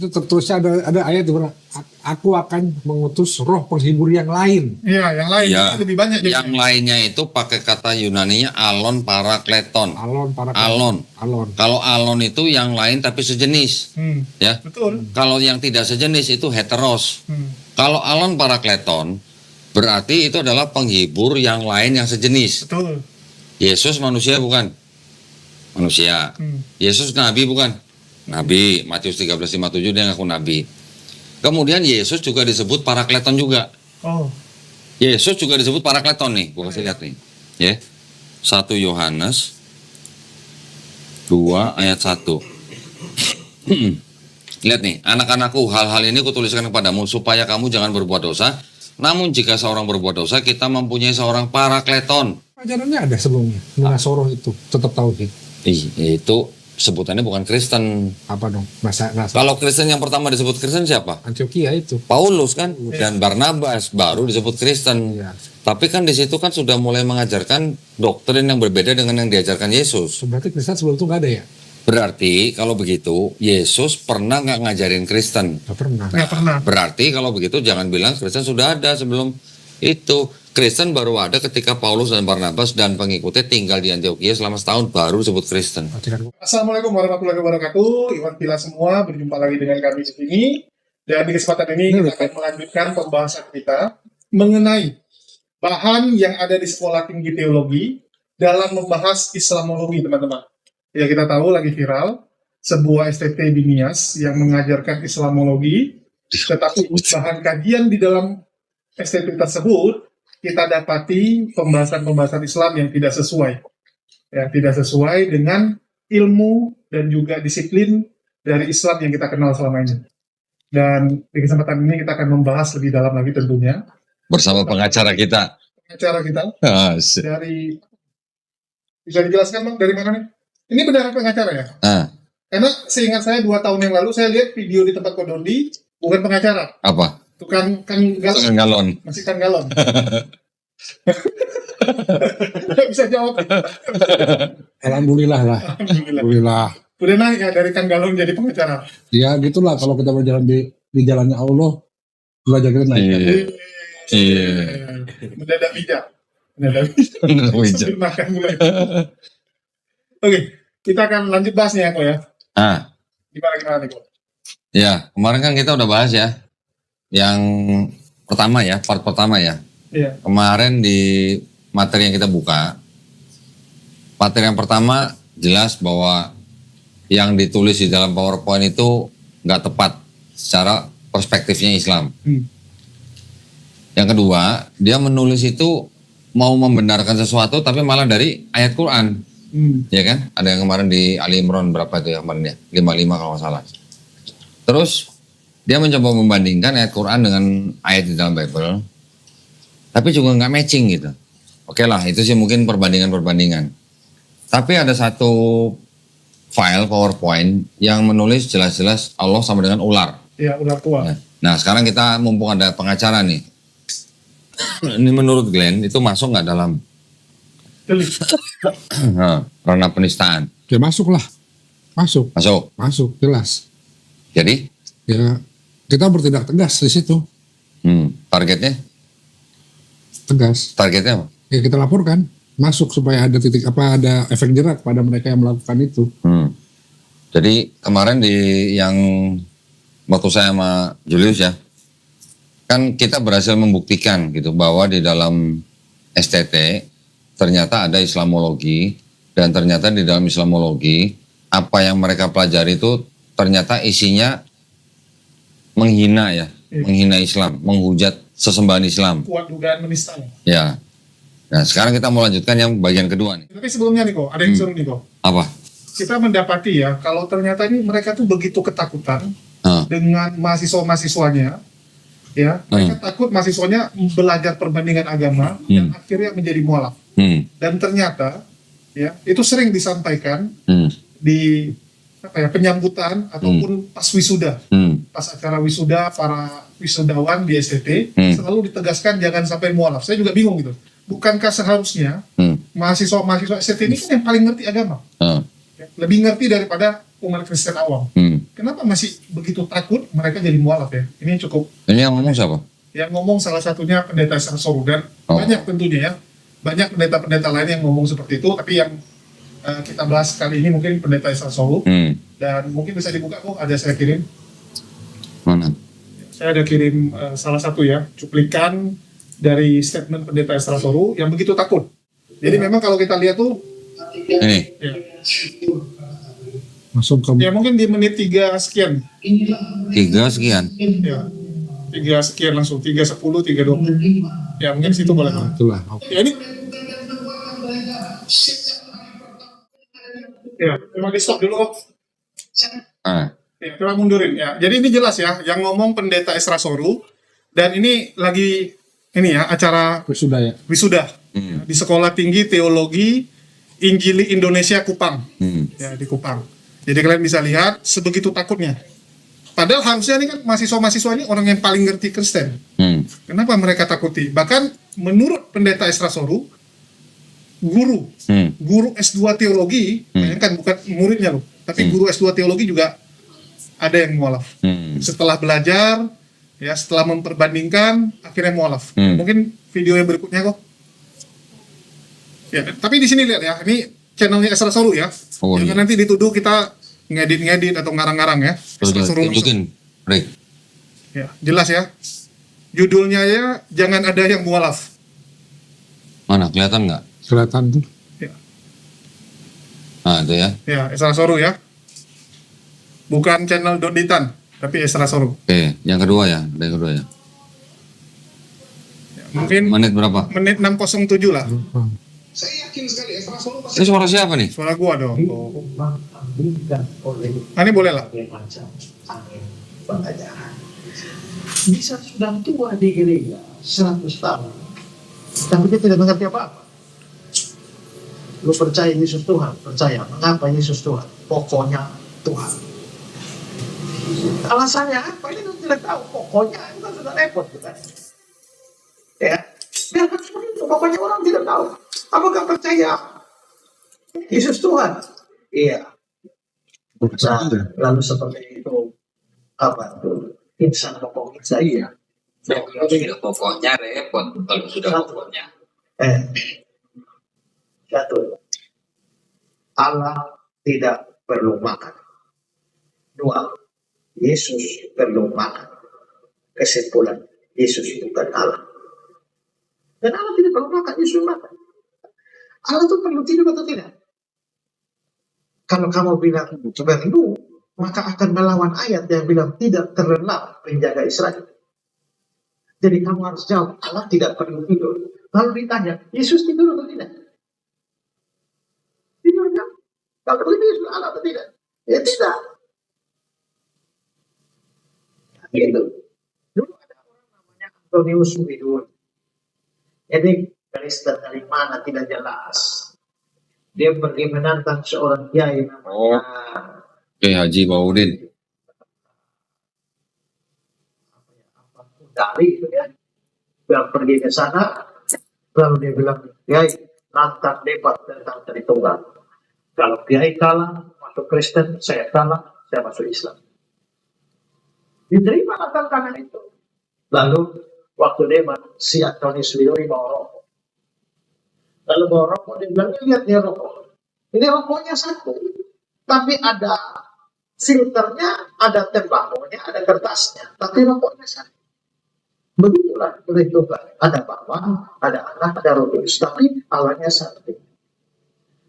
situ tertulisnya ada ayat di mana aku akan mengutus roh penghibur yang lain. Iya, yang lain Ya, lebih banyak. yang lainnya itu pakai kata Yunaninya alon parakleton. Alon. Kalau alon itu yang lain tapi sejenis, ya. Betul. Kalau yang tidak sejenis itu heteros. Kalau alon parakleton berarti itu adalah penghibur yang lain yang sejenis. Betul. Yesus manusia bukan? Manusia. Yesus nabi bukan? Nabi. Matius 13:57 dia ngaku nabi. Kemudian Yesus juga disebut parakleton juga. Oh. Yesus juga disebut parakleton nih. Gua kasih lihat nih. Ya. 1 Yohanes 2 ayat 1. Lihat nih, anak-anakku, hal-hal ini kutuliskan kepadamu supaya kamu jangan berbuat dosa. Namun jika seorang berbuat dosa, kita mempunyai seorang parakleton. Ajarannya ada sebelumnya. Munasoroh itu tetap tauhid. Itu sebutannya bukan Kristen. Apa dong? Bahasa Kalau Kristen yang pertama disebut Kristen siapa? Antioquia itu. Paulus kan, dan Barnabas baru disebut Kristen. Iya. Tapi kan di situ kan sudah mulai mengajarkan doktrin yang berbeda dengan yang diajarkan Yesus. Berarti Kristen sebelum itu nggak ada ya? Berarti kalau begitu Yesus pernah nggak ngajarin Kristen? Nggak pernah. Nggak pernah. Berarti kalau begitu jangan bilang Kristen sudah ada sebelum itu. Kristen baru ada ketika Paulus dan Barnabas dan pengikutnya tinggal di Antioquia selama setahun baru disebut Kristen. Assalamualaikum warahmatullahi wabarakatuh. Iwan Pila semua, berjumpa lagi dengan kami di sini. Dan di kesempatan ini kita akan melanjutkan pembahasan kita mengenai bahan yang ada di Sekolah Tinggi Teologi dalam membahas Islamologi, teman-teman. Ya, kita tahu lagi viral sebuah STT di Nias yang mengajarkan Islamologi, tetapi bahan kajian di dalam STT tersebut kita dapati pembahasan-pembahasan Islam yang tidak sesuai. Ya, tidak sesuai dengan ilmu dan juga disiplin dari Islam yang kita kenal selama ini. Dan di kesempatan ini kita akan membahas lebih dalam lagi tentunya. Bersama pengacara kita. Pengacara kita dari, bisa dijelaskan Bang dari mana nih? Ini benar pengacara ya? Karena seingat saya 2 tahun yang lalu saya lihat video di tempat Kodondi, bukan pengacara. Apa? Tukang galon. Masih kan galon. Nggak bisa jawab. Alhamdulillah lah. Alhamdulillah. Udah naik ya dari kan galon jadi pengacara. Ya gitulah kalau kita berjalan di jalannya Allah, belajar kita naik. Iya. Mendadak bijak. Sambil makan mulai. Oke, kita akan lanjut bahasnya ya kok ya. Gimana nih kok? Ya, kemarin kan kita udah bahas ya. Yang pertama ya, part pertama ya. Iya. Kemarin di materi yang kita buka, materi yang pertama jelas bahwa yang ditulis di dalam PowerPoint itu nggak tepat secara perspektifnya Islam. Yang kedua, dia menulis itu mau membenarkan sesuatu tapi malah dari ayat Quran. Ya kan? Ada yang kemarin di Ali Imran berapa itu ya kemarin ya? 55 kalau nggak salah. Terus dia mencoba membandingkan ayat Quran dengan ayat di dalam Bible, tapi juga nggak matching gitu. Oke lah, itu sih mungkin perbandingan-perbandingan. Tapi ada satu file PowerPoint yang menulis jelas-jelas Allah sama dengan ular. Iya, ular tua. Nah, sekarang kita mumpung ada pengacara nih. Ini menurut Glenn itu masuk nggak dalam ranah penistaan? Ya masuk lah. Masuk, jelas. Jadi? Ya kita bertindak tegas di situ. Targetnya? Tegas. Targetnya apa? Ya kita laporkan, masuk supaya ada ada efek jerak pada mereka yang melakukan itu. Jadi kemarin yang waktu saya sama Julius ya, kan kita berhasil membuktikan gitu bahwa di dalam STT ternyata ada Islamologi, dan ternyata di dalam Islamologi apa yang mereka pelajari itu ternyata isinya menghina ya, menghina Islam, menghujat sesembahan Islam. Kuat dugaan menista. Ya. Nah sekarang kita mau lanjutkan yang bagian kedua nih. Tapi sebelumnya nih kok, ada yang suruh nih kok. Apa? Kita mendapati ya, kalau ternyata ini mereka tuh begitu ketakutan dengan mahasiswa-mahasiswanya, ya mereka takut mahasiswanya belajar perbandingan agama yang akhirnya menjadi mualaf. Dan ternyata ya itu sering disampaikan di penyambutan ataupun pas wisuda, pas acara wisuda para wisudawan di STT selalu ditegaskan jangan sampai mualaf. Saya juga bingung gitu. Bukankah seharusnya mahasiswa STT ini kan yang paling ngerti agama, lebih ngerti daripada umat Kristen awam. kenapa masih begitu takut mereka jadi mualaf ya? Ini cukup. Ini yang ngomong siapa? Yang ngomong salah satunya pendeta Sarsoru, dan Oh. banyak tentunya ya. Banyak pendeta-pendeta lain yang ngomong seperti itu, tapi yang kita bahas kali ini mungkin pendeta Sarsoru. Dan mungkin bisa dibuka kok, ada saya kirim. Mana? Saya ada kirim salah satu ya, cuplikan dari statement pendeta Sarsoru yang begitu takut. Jadi memang kalau kita lihat tuh, Ini. ya, Langsung ke ya mungkin di menit 3 sekian. 3 sekian. Ya, 3 sekian langsung, 3:10, 3:20. Ya mungkin situ boleh. itulah. Ya ini. Ya, cuma di stop dulu kok. Ah. Ya, coba mundurin ya. Jadi ini jelas ya, yang ngomong pendeta Sarsoru, dan ini lagi ini ya acara Sudah ya. wisuda di Sekolah Tinggi Teologi Injili Indonesia Kupang. Ya, di Kupang. Jadi kalian bisa lihat sebegitu takutnya. Padahal harusnya ini kan mahasiswa-mahasiswa ini orang yang paling ngerti Kristen. Kenapa mereka takuti? Bahkan menurut pendeta Sarsoru, guru S2 teologi, bayangkan bukan muridnya loh, tapi guru S2 teologi juga ada yang mualaf. Setelah belajar, ya setelah memperbandingkan, akhirnya mualaf. Mungkin video yang berikutnya kok. Ya, tapi di sini lihat ya, ini channelnya Sarsoru ya. Oh, Jangan iya. nanti dituduh kita ngedit-ngedit atau ngarang-ngarang ya. Sarsoru langsung. Tunjukin, Rick. Ya, jelas ya. Judulnya ya, jangan ada yang mualaf. Mana, kelihatan nggak? Kelihatan tuh. Ya, Nah, itu ya. ya Sarsoru ya. Bukan channel Doditan, tapi Sarsoru. Oke, yang kedua ya. Ada yang kedua ya. Ya, mungkin Menit berapa? menit 6:07 lah. Saya yakin sekali Sarsoru pasti Ini suara siapa nih? Suara gua dong. dibangkitkan oleh Ini boleh lah. berbagai macam angin pengajaran. Bisa sudah tua di gereja 100 tahun, tapi dia tidak mengerti apa-apa. Lu percaya Yesus Tuhan? Percaya. Mengapa Yesus Tuhan? Pokoknya Tuhan. Alasannya apa? Ini lu tidak tahu. Pokoknya itu kan sudah repot bukan? Ya. Biarkan seperti itu. Pokoknya orang tidak tahu. Apakah percaya Yesus Tuhan? Iya. Nah, lalu seperti itu apa tuh? Insan pokoknya saya. Kalau sudah pokoknya repot kalau sudah pokoknya. Satu, Allah tidak perlu makan. Dua, Yesus perlu makan. Kesimpulan, Yesus bukan Allah. Dan Allah tidak perlu makan, Yesus makan. Allah itu perlu tidur atau tidak? Kalau kamu bilang perlu, maka akan melawan ayat yang bilang tidak terlelap penjaga Israel. Jadi kamu harus jawab, Allah tidak perlu tidur. Lalu ditanya, Yesus tidur atau tidak? Tidur kan? Kalau begitu Yesus Allah atau tidak? Ya tidak. Gitu. Dulu ada orang namanya Antonius Widun. Ini Kristen dari mana tidak jelas. Dia pergi menantang seorang kiai namanya Oke, Haji Baudin. dari itu ya. Dia pergi ke sana, lalu dia bilang, kiai, nantang debat tentang Tritunggal. Kalau kiai kalah, masuk Kristen, saya kalah, saya masuk Islam. Diterima tantangan itu. Lalu waktu debat, si Antonius Widori bawa rokok. Lalu bawa rokok, dia bilang, lihat dia rokok. Ini rokoknya satu, tapi ada filternya, ada tembakonya, ada kertasnya, tapi rokoknya satu. Begitulah perhitungan. Ada Bapa, ada Anak, ada Roh Kudus, tapi Allahnya satu.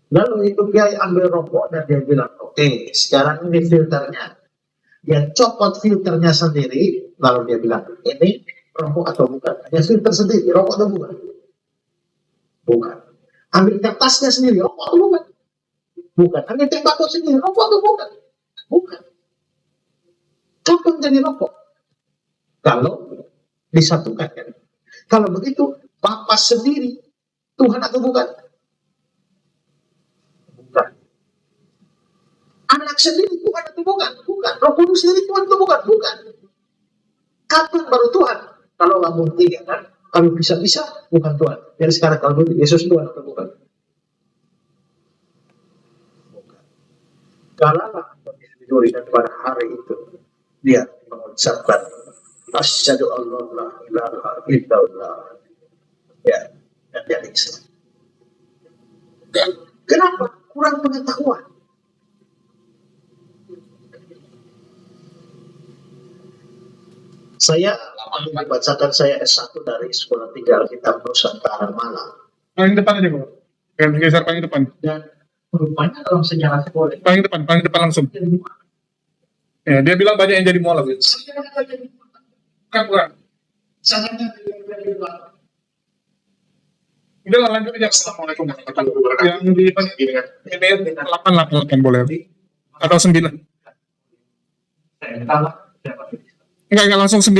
Lalu itu kiai ambil rokok dan dia bilang, oke, sekarang ini filternya. Dia copot filternya sendiri, lalu dia bilang, ini rokok atau bukan? Dia filter sendiri, rokok atau bukan? Bukan. Ambil kertasnya sendiri, rokok atau bukan? Bukan. Ambil tembakau sendiri, rokok atau bukan? Bukan. Kapan jadi rokok? Kalau disatukan kan. Kalau begitu, Bapa sendiri Tuhan atau bukan? Bukan. Anak sendiri Tuhan atau bukan? Bukan. Roh Kudus sendiri Tuhan atau bukan? Bukan. Kapan baru Tuhan? Kalau lambung tiga kan? Kalau bisa-bisa bukan Tuhan. Jadi sekarang kalau begitu Yesus Tuhan atau bukan? Bukan. Kalau Midori, dan pada hari itu dia mengucapkan asyhadu an la ilaha illallah, ya, dan dia Islam. Kenapa? Kurang pengetahuan. Saya dibacakan saya S1 dari Sekolah Tinggal Alkitab Nusantara Malang, Paling depan aja kok. Geser paling depan. dan rupanya dalam sejarah sekolah Paling depan langsung. Ya, dia bilang banyak yang jadi mualaf. Bukan. Udah lah, lanjut aja. Assalamualaikum warahmatullahi wabarakatuh. Yang di depan ini 888 boleh. Atau 9. Enggak langsung 9.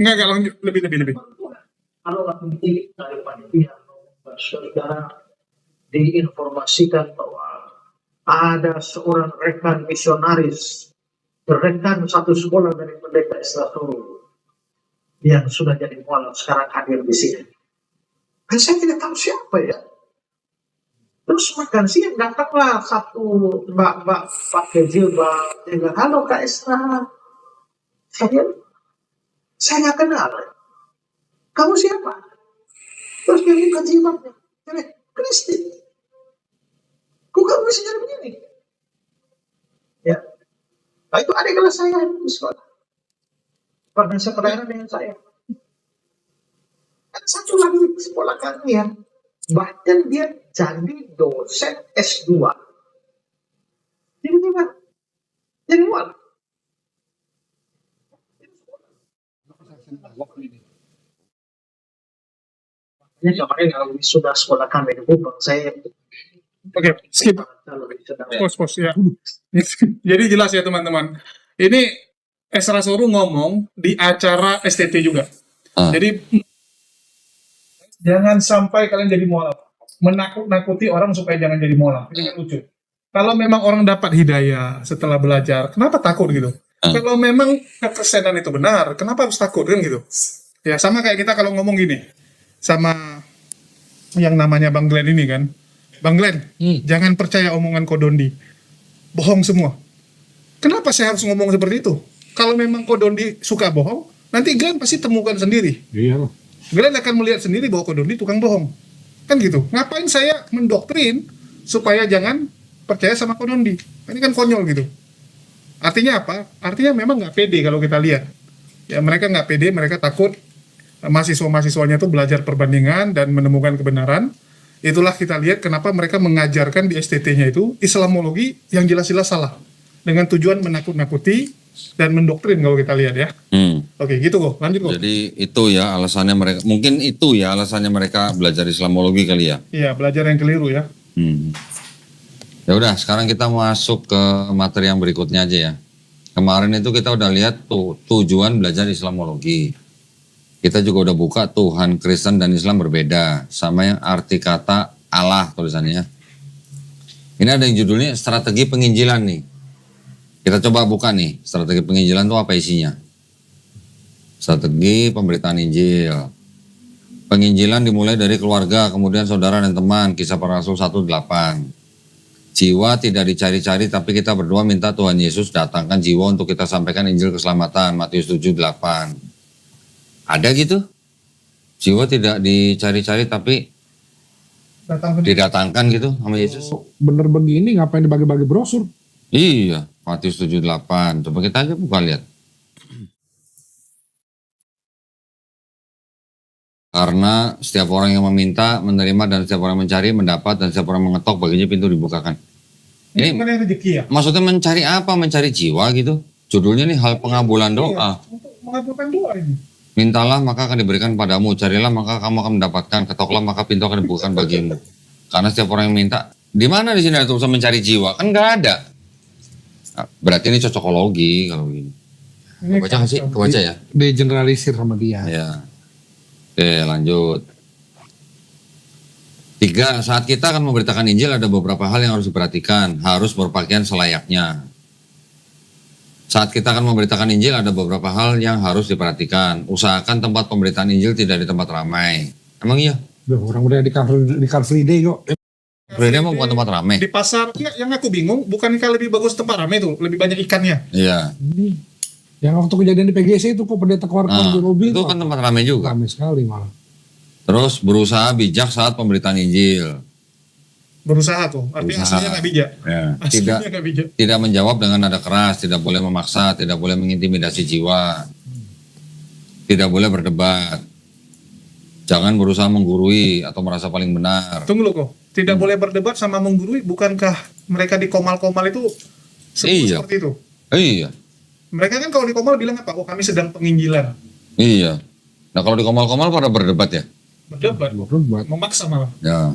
Enggak lanjut lebih. Kalau nanti dari panitia saudara diinformasikan bahwa ada seorang rekan misionaris, rekan satu sekolah dari Pendeta Israel yang sudah jadi mualaf sekarang hadir di sini. Dan saya tidak tahu siapa ya. Terus makan siang datanglah satu mbak pakai jilbab, dia bilang, halo Kak Esra. Saya nggak kenal. Kamu siapa? Terus dia buka jilbabnya. Kristi. Kok kamu bisa jadi begini? Ya. Nah, itu adik kelas saya di sekolah. Pernah sekolahnya dengan saya. Dan satu lagi di sekolah kalian. Bahkan dia jadi dosen S2. Tiba-tiba jadi mualaf. Ini kemarin kalau sudah sekolah kami di Bogor, saya Oke, skip. Pos ya. Jadi jelas ya teman-teman. Ini Esra Soru ngomong di acara STT juga. Jadi jangan sampai kalian jadi mualaf. Menakut-nakuti orang supaya jangan jadi mualaf. Ini kan lucu. Kalau memang orang dapat hidayah setelah belajar, kenapa takut gitu? Kalau memang kekesenan itu benar, kenapa harus takut kan gitu? Ya sama kayak kita kalau ngomong gini sama yang namanya Bang Glenn ini kan. Bang Glenn, jangan percaya omongan Kodondi. Bohong semua. Kenapa saya harus ngomong seperti itu? Kalau memang Kodondi suka bohong, nanti Glenn pasti temukan sendiri. Iya. Glenn akan melihat sendiri bahwa Kodondi tukang bohong. Kan gitu. Ngapain saya mendoktrin supaya jangan percaya sama Kodondi? Ini kan konyol gitu. Artinya apa? Artinya memang nggak pede kalau kita lihat. Ya mereka nggak pede, mereka takut mahasiswa-mahasiswanya itu belajar perbandingan dan menemukan kebenaran. Itulah kita lihat kenapa mereka mengajarkan di STT-nya itu Islamologi yang jelas-jelas salah. Dengan tujuan menakut-nakuti dan mendoktrin kalau kita lihat ya. Oke, gitu kok. Lanjut kok. Jadi itu ya alasannya mereka, mungkin itu ya alasannya mereka belajar Islamologi kali ya. Iya, belajar yang keliru ya. Ya udah, sekarang kita masuk ke materi yang berikutnya aja ya. Kemarin itu kita udah lihat tuh tujuan belajar Islamologi. Kita juga udah buka Tuhan Kristen dan Islam berbeda. Sama yang arti kata Allah tulisannya. Ini ada yang judulnya strategi penginjilan nih. Kita coba buka nih, strategi penginjilan itu apa isinya. Strategi pemberitaan Injil. Penginjilan dimulai dari keluarga, kemudian saudara dan teman, Kisah Para Rasul 1:8. Jiwa tidak dicari-cari, tapi kita berdua minta Tuhan Yesus datangkan jiwa untuk kita sampaikan Injil keselamatan, Matius 7:8. Ada gitu? Jiwa tidak dicari-cari, tapi didatangkan gitu sama Yesus. Bener begini ngapain dibagi-bagi brosur? Iya, Matius 7:8. Coba kita aja buka lihat. Karena setiap orang yang meminta, menerima, dan setiap orang mencari, mendapat, dan setiap orang mengetok, baginya pintu dibukakan. Ini bukan rezeki ya? maksudnya mencari apa? Mencari jiwa gitu. Judulnya nih hal pengabulan doa. Untuk mengabulkan doa ini. Mintalah maka akan diberikan padamu, carilah maka kamu akan mendapatkan, ketoklah maka pintu akan dibukakan bagimu. Karena setiap orang yang minta, di mana di sini ada tulisan mencari jiwa? Kan nggak ada. Nah, berarti ini cocokologi kalau begini. Baca nggak sih? Kebaca ya? Digeneralisir sama dia. Ya. Oke, lanjut. 3. Saat kita akan memberitakan Injil ada beberapa hal yang harus diperhatikan. Harus berpakaian selayaknya. Saat kita akan memberitakan Injil ada beberapa hal yang harus diperhatikan. Usahakan tempat pemberitaan Injil tidak di tempat ramai. Emang iya? Duh, orang udah di Car Free Day kok. Frida mah bukan tempat rame. Di pasar, enggak, yang aku bingung, bukankah lebih bagus tempat rame tuh, lebih banyak ikannya. Iya. Ini yang waktu kejadian di PGC itu kok pendeta keluar-keluar Nah, di mobil. itu kan tempat rame juga. Rame sekali malah. Terus berusaha bijak saat pemberitaan Injil. Berusaha tuh, artinya Berusaha. aslinya nggak bijak. Ya. Aslinya nggak bijak. Tidak menjawab dengan nada keras, tidak boleh memaksa, tidak boleh mengintimidasi jiwa, tidak boleh berdebat. Jangan berusaha menggurui atau merasa paling benar. Tunggu loh kok, tidak boleh berdebat sama menggurui, bukankah mereka di komal-komal itu Iya. seperti itu? Iya, Mereka kan kalau di komal bilang apa? Oh kami sedang penginjilan. iya. Nah kalau di komal-komal pada berdebat ya? Berdebat, Berdebat. memaksa malah. Ya.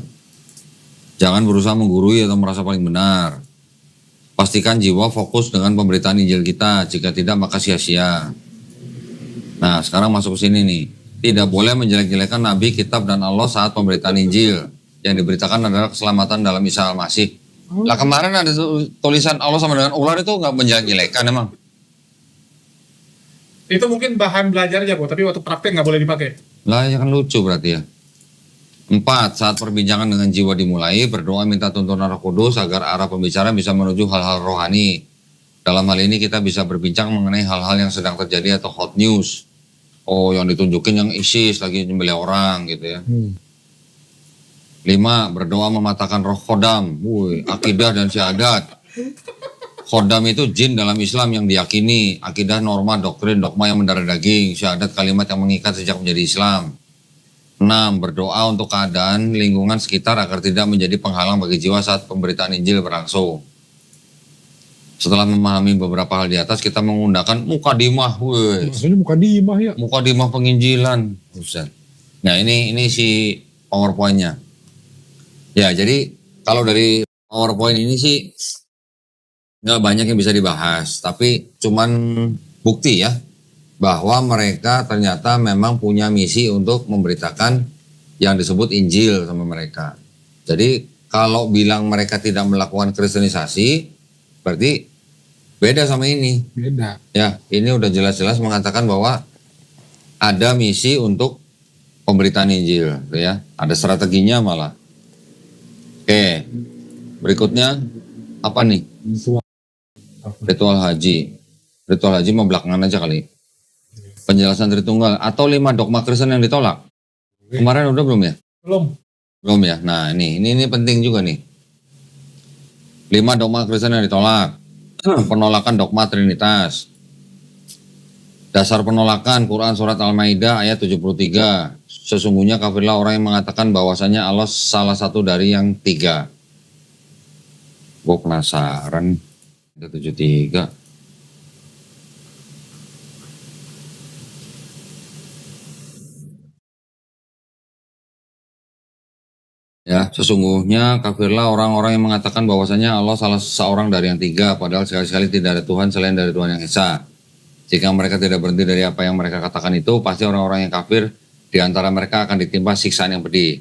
Jangan berusaha menggurui atau merasa paling benar. Pastikan jiwa fokus dengan pemberitaan Injil kita. Jika tidak maka sia-sia. Nah sekarang masuk ke sini nih. Tidak boleh menjelek-jelekan Nabi, kitab dan Allah saat pemberitaan Injil. Yang diberitakan adalah keselamatan dalam Isa Al-Masih. Lah kemarin ada tulisan Allah sama dengan ular itu nggak menjelek-jelekan emang. Itu mungkin bahan belajarnya kok, tapi waktu praktek nggak boleh dipakai. Lah ya kan lucu berarti ya. 4. Saat perbincangan dengan jiwa dimulai, berdoa minta tuntunan Roh Kudus agar arah pembicaraan bisa menuju hal-hal rohani. Dalam hal ini kita bisa berbincang mengenai hal-hal yang sedang terjadi atau hot news. Oh yang ditunjukin yang ISIS lagi nyembelih orang gitu ya. 5. Berdoa mematahkan roh khodam, akidah dan syahadat. Khodam itu jin dalam Islam yang diyakini, akidah norma, doktrin, dogma yang mendarah daging, syahadat kalimat yang mengikat sejak menjadi Islam. 6. Berdoa untuk keadaan lingkungan sekitar agar tidak menjadi penghalang bagi jiwa saat pemberitaan Injil berlangsung. Setelah memahami beberapa hal di atas, kita menggunakan mukadimah, Maksudnya bukan dimah ya. mukadimah penginjilan. Buset. Nah ini si PowerPoint-nya. Ya jadi kalau dari PowerPoint ini sih nggak banyak yang bisa dibahas, tapi cuman bukti ya bahwa mereka ternyata memang punya misi untuk memberitakan yang disebut Injil sama mereka. Jadi kalau bilang mereka tidak melakukan kristenisasi, berarti beda sama ini. Beda. Ya, ini udah jelas-jelas mengatakan bahwa ada misi untuk pemberitaan Injil, gitu ya. Ada strateginya malah. Oke, berikutnya apa nih? Ritual haji. Ritual haji mau belakangan aja kali. Penjelasan Tritunggal atau 5 dogma Kristen yang ditolak. Kemarin udah belum ya? Belum ya. Nah ini penting juga nih. 5 dogma Kristen yang ditolak. Penolakan dogma Trinitas. Dasar penolakan Quran Surat Al-Maidah ayat 73. Sesungguhnya kafirlah orang yang mengatakan bahwasanya Allah salah satu dari yang 3. Gue penasaran. Ada 73. Ya, sesungguhnya kafirlah orang-orang yang mengatakan bahwasanya Allah salah seorang dari yang 3, padahal sekali-sekali tidak ada Tuhan selain dari Tuhan yang Esa. Jika mereka tidak berhenti dari apa yang mereka katakan itu, pasti orang-orang yang kafir di antara mereka akan ditimpa siksaan yang pedih.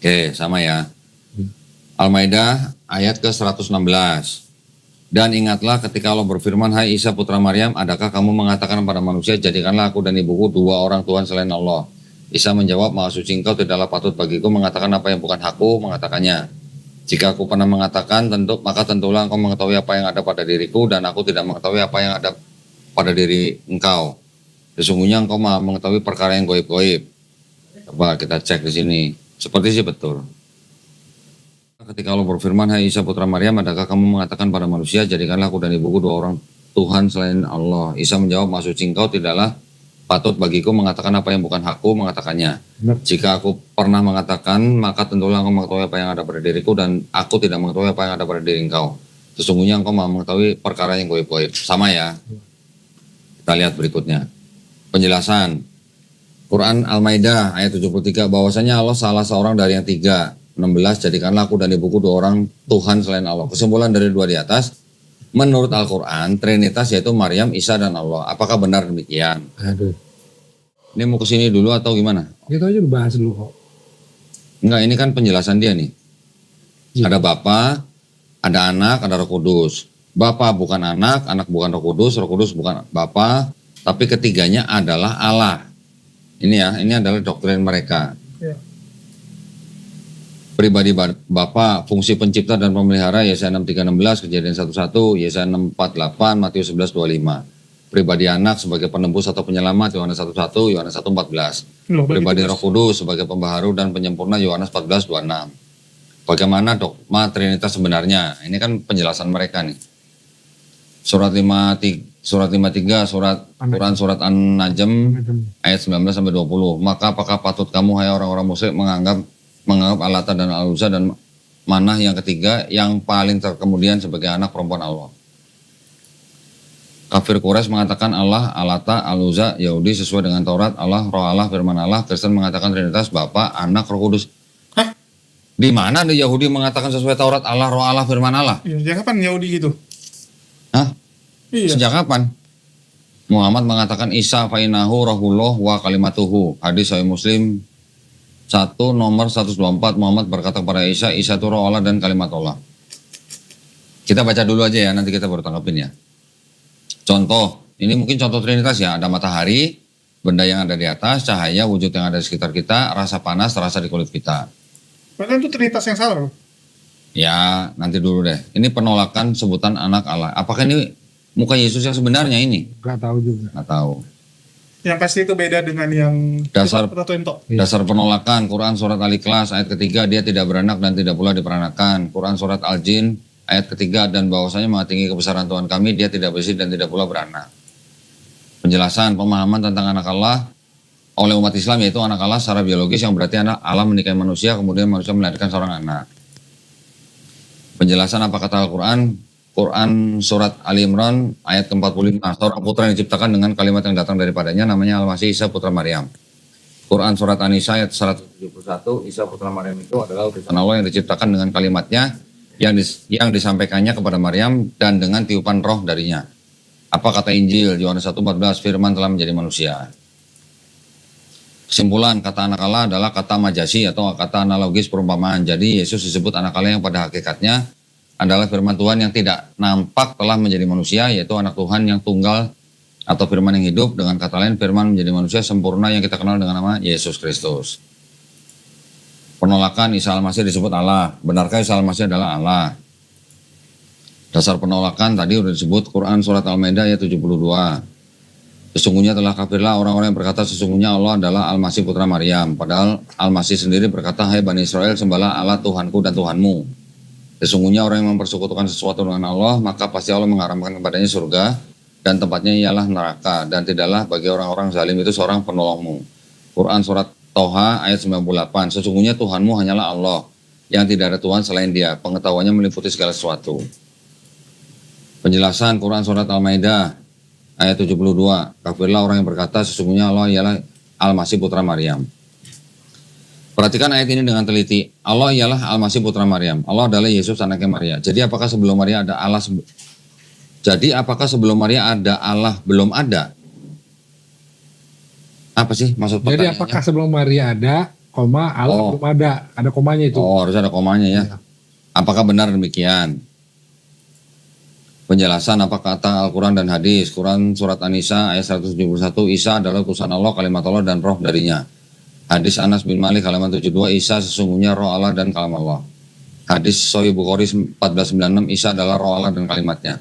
Oke, sama ya. Al-Maidah ayat ke-116. Dan ingatlah ketika Allah berfirman, hai Isa putra Maryam, adakah kamu mengatakan kepada manusia, jadikanlah aku dan ibuku 2 orang Tuhan selain Allah. Isa menjawab, maha suci engkau, tidaklah patut bagiku mengatakan apa yang bukan hakku mengatakannya. Jika aku pernah mengatakan, maka tentulah engkau mengetahui apa yang ada pada diriku, dan aku tidak mengetahui apa yang ada pada diri engkau. Sesungguhnya engkau maha mengetahui perkara yang goib-goib. Coba kita cek di sini. Seperti sih betul. Ketika Allah berfirman, hai Isa putra Maryam, adakah kamu mengatakan pada manusia, jadikanlah aku dan ibuku 2 orang Tuhan selain Allah. Isa menjawab, maha suci engkau, tidaklah patut bagiku mengatakan apa yang bukan hakku mengatakannya. Jika aku pernah mengatakan, maka tentulah engkau mengetahui apa yang ada pada diriku, dan aku tidak mengetahui apa yang ada pada diri engkau. Sesungguhnya engkau maha mengetahui perkara yang goib-goib. Sama ya. Kita lihat berikutnya. Penjelasan. Quran Al-Maidah ayat 73, bahwasanya Allah salah seorang dari yang 3. 16, jadikanlah aku dan ibuku 2 orang Tuhan selain Allah. Kesimpulan dari 2 di atas, menurut Al-Quran, Trinitas yaitu Maryam, Isa, dan Allah. Apakah benar demikian? Aduh. Ini mau kesini dulu atau gimana? Itu aja udah bahas dulu kok. Enggak, ini kan penjelasan dia nih. Iya. Ada Bapa, ada Anak, ada Roh Kudus. Bapa bukan anak bukan Roh Kudus bukan Bapa, tapi ketiganya adalah Allah. Ini ya, ini adalah doktrin mereka. Ya. pribadi Bapa, fungsi pencipta dan pemelihara, Yesaya 63:16, Kejadian 1:1, Yesaya 6:48, Matius 11:25. Pribadi anak sebagai penebus atau penyelamat, Yohanes 1:1, Yohanes 1:14. Loh, Pribadi begitu, Roh Kudus sebagai pembaharu dan penyempurna, Yohanes 14:26. Bagaimana dogma Trinitas sebenarnya? Ini kan penjelasan mereka nih. Surat 53, surat Quran surat An-Najm ayat 19 sampai 20. Maka apakah patut kamu hai orang-orang musyrik menganggap Al-Lata dan Al-Uzza dan Manah yang ketiga yang paling terkemudian sebagai anak perempuan Allah? Kafir Quraisy mengatakan Allah, Al-Lata, Al-Uzza, Yahudi sesuai dengan Taurat, Allah, Roh Allah, Firman Allah, Kristen mengatakan Trinitas, Bapa, Anak, Roh Kudus. Hah? Di mana ada Yahudi mengatakan sesuai Taurat, Allah, Roh Allah, Firman Allah? Iya, sejak kapan Yahudi gitu? Hah? Iya. Sejak kapan? Muhammad mengatakan Isa fainahu rohullah wa kalimatuhu. Hadis Sahih Muslim 1 nomor 124. Muhammad berkata kepada Isa, Isa itu roh Allah dan kalimat Allah. Kita baca dulu aja ya, nanti kita baru tangkapin ya. Contoh, ini mungkin contoh Trinitas ya. Ada matahari, benda yang ada di atas, cahaya, wujud yang ada di sekitar kita, rasa panas terasa di kulit kita. Padahal itu Trinitas yang salah loh. Ya, nanti dulu deh. Ini penolakan sebutan anak Allah. Apakah ini muka Yesus yang sebenarnya ini? Gak tahu juga. Nggak tahu. Yang pasti itu beda dengan yang Dasar- atau Ento. Dasar penolakan, Quran surat Al-Ikhlas ayat ketiga, dia tidak beranak dan tidak pula diperanakan. Quran surat Al-Jin ayat ketiga, dan bahwasanya maha tinggi kebesaran Tuhan kami, dia tidak bersih dan tidak pula beranak. Penjelasan pemahaman tentang anak Allah oleh umat Islam yaitu anak Allah secara biologis yang berarti anak Allah menikahi manusia, kemudian manusia melahirkan seorang anak. Penjelasan apa kata Al-Quran? Quran surat Ali Imran ayat ke-45, seorang putra yang diciptakan dengan kalimat yang datang daripadanya namanya Al-Masih Isa putra Maryam. Quran surat An-Nisa ayat 171, Isa putra Maryam itu adalah utusan Allah yang diciptakan dengan kalimatnya yang disampaikannya kepada Maryam dan dengan tiupan roh darinya. Apa kata Injil? Yohanes 1:14, firman telah menjadi manusia. Kesimpulan, kata anak Allah adalah kata majasi atau kata analogis perumpamaan. Jadi Yesus disebut anak Allah yang pada hakikatnya adalah firman Tuhan yang tidak nampak telah menjadi manusia, yaitu anak Tuhan yang tunggal atau firman yang hidup. Dengan kata lain, firman menjadi manusia sempurna yang kita kenal dengan nama Yesus Kristus. Penolakan Isa Al-Masih disebut Allah. Benarkah Isa Al-Masih adalah Allah? Dasar penolakan tadi sudah disebut Quran surat Al-Maidah ayat 72. Sesungguhnya telah kafirlah orang-orang yang berkata sesungguhnya Allah adalah Al-Masih putra Maryam. Padahal Al-Masih sendiri berkata, hai Bani Israel, sembahlah Allah Tuhanku dan Tuhanmu. Sesungguhnya orang yang mempersekutukan sesuatu dengan Allah, maka pasti Allah mengharamkan kepadanya surga dan tempatnya ialah neraka, dan tidaklah bagi orang-orang zalim itu seorang penolongmu. Quran surat Toha ayat 98. Sesungguhnya Tuhanmu hanyalah Allah, yang tidak ada Tuhan selain Dia, pengetahuannya meliputi segala sesuatu. Penjelasan Quran surat Al-Maidah ayat 72. Kafirlah orang yang berkata sesungguhnya Allah ialah Al-Masih putra Maryam. Perhatikan ayat ini dengan teliti. Allah ialah Al-Masih putra Maryam. Allah adalah Yesus anaknya Maria. Jadi apakah sebelum Maria ada Allah? Jadi apakah sebelum Maria ada Allah belum ada? Apa sih maksud Jadi pertanyaannya? apakah sebelum Maria ada, koma, Allah belum ada? Ada komanya itu. Oh, harus ada komanya ya. Ya. Apakah benar demikian? Penjelasan apa kata Al-Quran dan hadis. Quran surat An-Nisa ayat 171, Isa adalah utusan Allah, kalimat Allah dan roh darinya. Hadis Anas bin Malik halaman 72, Isa sesungguhnya roh Allah dan kalam Allah. Hadis Sahih Bukhari 1496, Isa adalah roh Allah dan kalimatnya.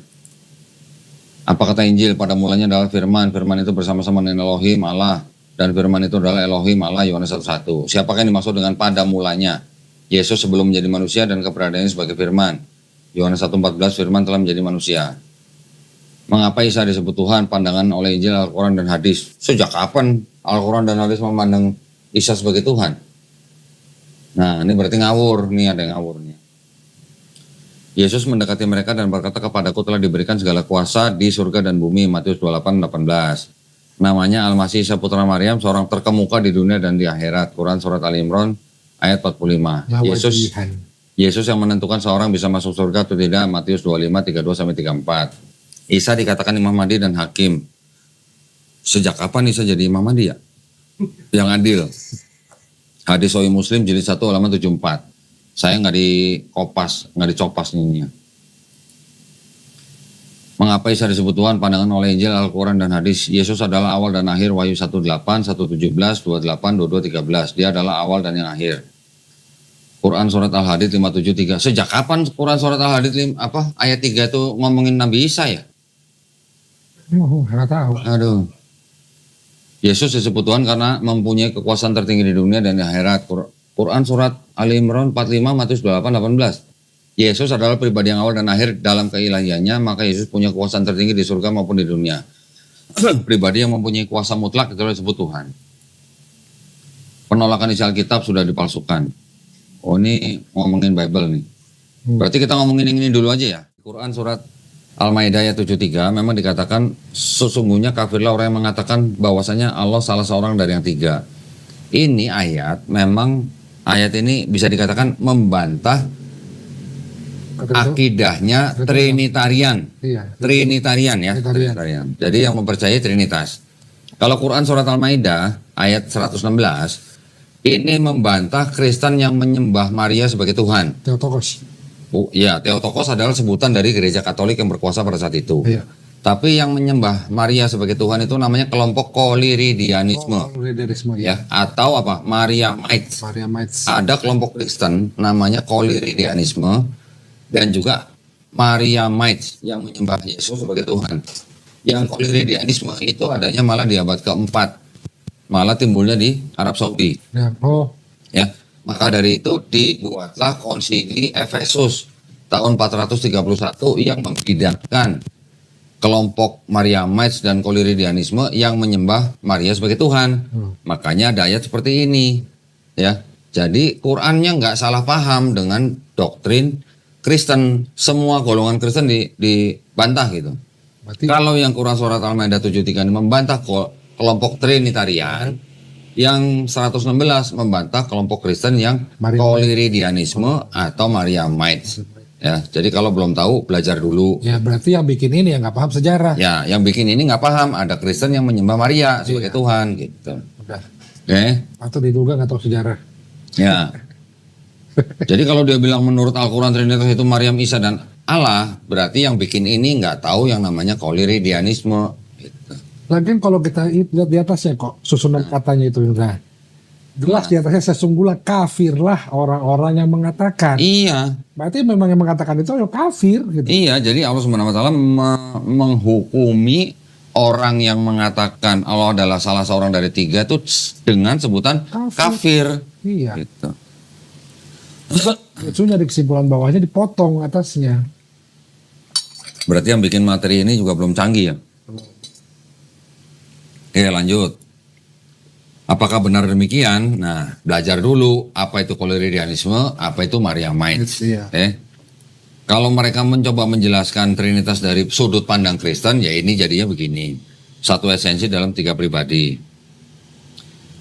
Apa kata Injil? Pada mulanya adalah firman. Firman itu bersama-sama dengan Elohim Allah, dan firman itu adalah Elohim Allah. Yohanes 1:1. Siapakah yang dimaksud dengan pada mulanya? Yesus sebelum menjadi manusia dan keberadaannya sebagai firman. Yohanes 1:14, firman telah menjadi manusia. Mengapa Isa disebut Tuhan? Pandangan oleh Injil, Al-Quran dan hadis. Sejak kapan Al-Quran dan hadis memandang Isa sebagai Tuhan? Nah, ini berarti ngawur. Nih ada yang ngawur nih. Yesus mendekati mereka dan berkata, kepadaku telah diberikan segala kuasa di surga dan bumi. Matius 28:18. Namanya Al-Masih Isa putra Maryam, seorang terkemuka di dunia dan di akhirat. Quran surat Ali Imran ayat 45. Yesus yang menentukan seorang bisa masuk surga atau tidak. Matius 25:32-34. Isa dikatakan Imam Mahdi dan Hakim. Sejak kapan Isa jadi Imam Mahdi ya? Yang adil. Hadis Sahih Muslim jilid 1 halaman 74. Saya nggak dicopas ininya. Mengapa Isa disebut Tuhan? Pandangan oleh Injil, Al-Quran dan hadis. Yesus adalah awal dan akhir. Wahyu 1:8, 1:17, 28, 22, 13. Dia adalah awal dan yang akhir. Quran surat Al-Hadid 573. Sejak kapan Quran surat Al-Hadid ayat 3 itu ngomongin Nabi Isa ya? Oh, nggak tahu. Aduh. Yesus disebut Tuhan karena mempunyai kekuasaan tertinggi di dunia dan di akhirat. Quran surat Ali Imran 45, Matius 28, 18. Yesus adalah pribadi yang awal dan akhir dalam keilahiannya, maka Yesus punya kekuasaan tertinggi di surga maupun di dunia. Pribadi yang mempunyai kuasa mutlak itu disebut Tuhan. Penolakan isi Alkitab sudah dipalsukan. Oh, ini ngomongin Bible nih. Berarti kita ngomongin yang ini dulu aja ya. Quran surat Al-Maidah ayat 73 memang dikatakan sesungguhnya kafirlah orang yang mengatakan bahwasanya Allah salah seorang dari yang tiga. Ini ayat ini bisa dikatakan membantah akidahnya Trinitarian. Iya. Trinitarian ya. Trinitarian. Trinitarian. Jadi yang mempercayai Trinitas. Kalau Quran surat Al-Maidah ayat 116 ini membantah Kristen yang menyembah Maria sebagai Tuhan. Theotokos. Ya, Theotokos adalah sebutan dari gereja Katolik yang berkuasa pada saat itu. Iya. Tapi yang menyembah Maria sebagai Tuhan itu namanya kelompok Koliridianisme. Koliridianisme Ya, atau apa? Mariamites. Mariamites. Ada kelompok Kristen namanya Koliridianisme dan juga Mariamites yang menyembah Yesus sebagai Tuhan. Yang Koliridianisme itu adanya malah di abad keempat. Malah timbulnya di Arab Saudi. Ya. Oh. Ya, maka dari itu dibuatlah konsili Efesus tahun 431 yang membidangkan kelompok Mariamites dan Koliridianisme yang menyembah Maria sebagai Tuhan. Makanya ada ayat seperti ini. Ya, jadi Qurannya nggak salah paham dengan doktrin Kristen. Semua golongan Kristen dibantah gitu. Berarti Kalau yang Quran surat Al-Maidah 73 ini membantah kelompok Trinitarian, yang 116 membantah kelompok Kristen yang Koliridianisme atau Mariamites. Ya, jadi kalau belum tahu belajar dulu. ya berarti yang bikin ini yang nggak paham sejarah. Ya, yang bikin ini nggak paham ada Kristen yang menyembah Maria sebagai Tuhan gitu. Udah. Oke, Atau diduga nggak tahu sejarah. ya. Jadi kalau dia bilang menurut Al-Quran Trinitas itu Maryam, Isa dan Allah, berarti yang bikin ini nggak tahu yang namanya Koliridianisme. Gitu. Lagian kalau kita lihat di atasnya kok susunan katanya itu Indra. Jelas di atasnya sesungguhnya kafirlah orang-orang yang mengatakan. Iya. Berarti memang yang mengatakan itu ya kafir gitu. Iya, jadi Allah SWT menghukumi orang yang mengatakan Allah adalah salah seorang dari tiga itu dengan sebutan kafir. Iya. Gitu. Itunya di kesimpulan bawahnya dipotong atasnya. Berarti yang bikin materi ini juga belum canggih ya. Oke, lanjut. Apakah benar demikian? Nah, belajar dulu apa itu Koliridianisme, apa itu Mariamites. Iya. Kalau mereka mencoba menjelaskan Trinitas dari sudut pandang Kristen, ya ini jadinya begini. Satu esensi dalam tiga pribadi.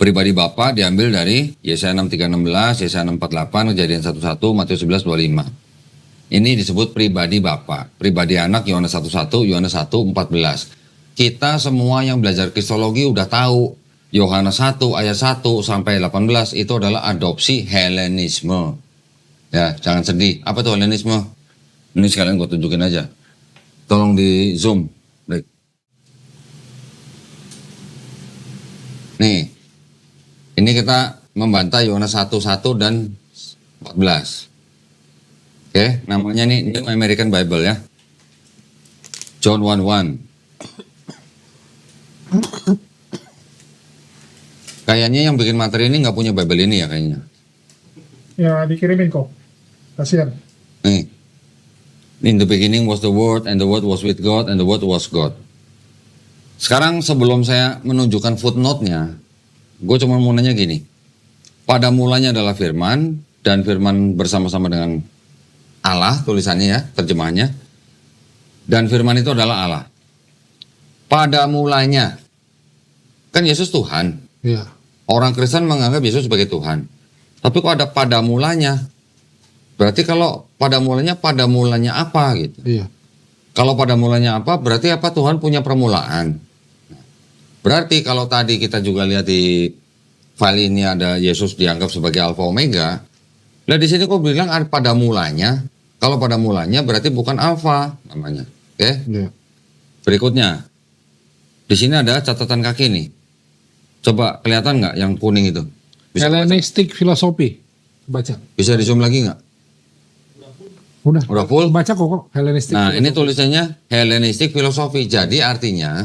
Pribadi Bapa diambil dari Yesaya 63:16, Yesaya 6:48, Kejadian 1:1, Matius 11:25. Ini disebut pribadi Bapa. Pribadi Anak Yohanes 1:1, Yohanes 1:14. Kita semua yang belajar kristologi udah tahu Yohanes 1 ayat 1 sampai 18 itu adalah adopsi Helenisme. Ya, jangan sedih. Apa itu Helenisme? Ini sekalian gue tunjukin aja. Tolong di zoom. Baik. Nih. Ini kita membantah Yohanes 1:1 dan 14. Oke, namanya nih New American Bible ya. John 1:1. Kayaknya yang bikin materi ini nggak punya Bible ini ya kayaknya. Ya dikirimin kok. Kasihan. Nih. In the beginning was the Word, and the Word was with God, and the Word was God. Sekarang sebelum saya menunjukkan footnote-nya, gue cuma mau nanya gini. Pada mulanya adalah firman, dan firman bersama-sama dengan Allah, tulisannya ya, terjemahannya. Dan firman itu adalah Allah. Pada mulanya, kan Yesus Tuhan. Iya. Orang Kristen menganggap Yesus sebagai Tuhan. Tapi kok ada pada mulanya? Berarti kalau pada mulanya apa gitu? Iya. Kalau pada mulanya apa, berarti apa Tuhan punya permulaan. Berarti kalau tadi kita juga lihat di file ini ada Yesus dianggap sebagai Alfa Omega. Nah di sini kok bilang ada pada mulanya. Kalau pada mulanya berarti bukan Alfa namanya. Oke? Iya. Berikutnya. Di sini ada catatan kaki nih. Coba kelihatan nggak yang kuning itu? Bisa baca? Hellenistic filosofi. Baca. Bisa di zoom lagi nggak? Udah full? Baca kok Hellenistic. Nah, ini tulisannya Hellenistic Philosophy. Jadi artinya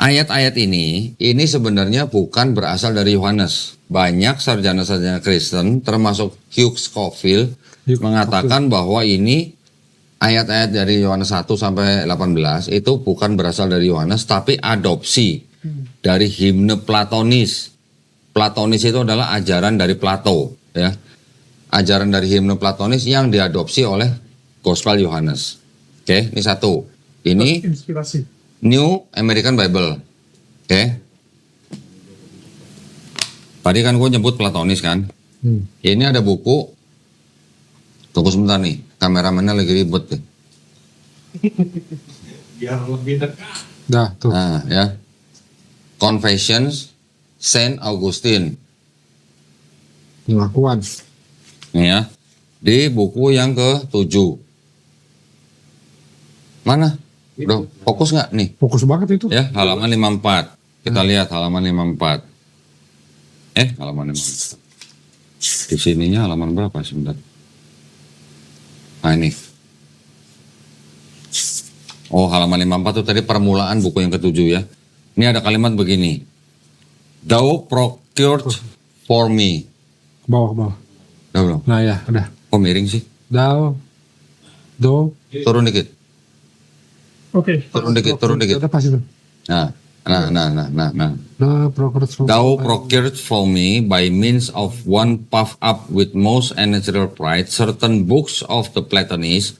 ayat-ayat ini sebenarnya bukan berasal dari Yohanes. Banyak sarjana-sarjana Kristen, termasuk Hugh Scofield, mengatakan bahwa ini ayat-ayat dari Yohanes 1 sampai 18 itu bukan berasal dari Yohanes, tapi adopsi dari himne Platonis. Platonis itu adalah ajaran dari Plato, ya. Ajaran dari himne Platonis yang diadopsi oleh Gospel Yohanes. Oke, ini satu. Ini Inspirasi. New American Bible. Oke. Tadi kan gue nyebut Platonis kan. Ini ada buku. Tunggu sebentar nih. Kameramennya lagi ribet deh. Biar lebih dekat. Dah, tuh. Nah, ya. Confessions Saint Augustine. Pengakuan. Nih ya. Di buku yang ke-7. Mana? Udah fokus nggak nih? Fokus banget itu. Ya, halaman 54. Kita lihat halaman 54. Halaman 54. Di sininya halaman berapa sebentar? Nah ini. Oh, halaman 54 itu tadi permulaan buku yang ke-7 ya. Ini ada kalimat begini. Thou procured for me. Bawah. Udah belum? Nah ya, udah. Kok miring sih? Do. Turun dikit. Oke. Turun dikit. Udah pas itu. Nah. Do procured for Thou procured for me by means of one puffed up with most unnatural pride certain books of the Platonists.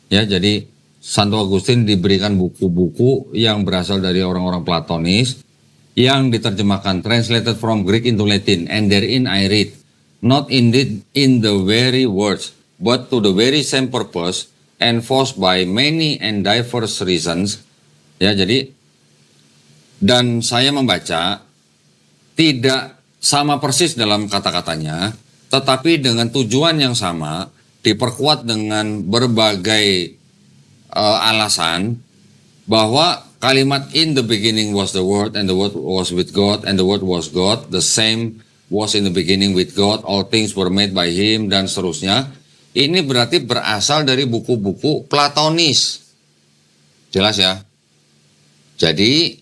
Ya, jadi Santo Agustin diberikan buku-buku yang berasal dari orang-orang Platonis yang diterjemahkan, translated from Greek into Latin, and therein I read, not indeed in the very words, but to the very same purpose, enforced by many and diverse reasons. Ya, jadi dan saya membaca tidak sama persis dalam kata-katanya, tetapi dengan tujuan yang sama, diperkuat dengan berbagai alasan bahwa kalimat in the beginning was the word and the word was with God and the word was God, the same was in the beginning with God, all things were made by him, dan seterusnya. Ini berarti berasal dari buku-buku Platonis. Jelas ya? Jadi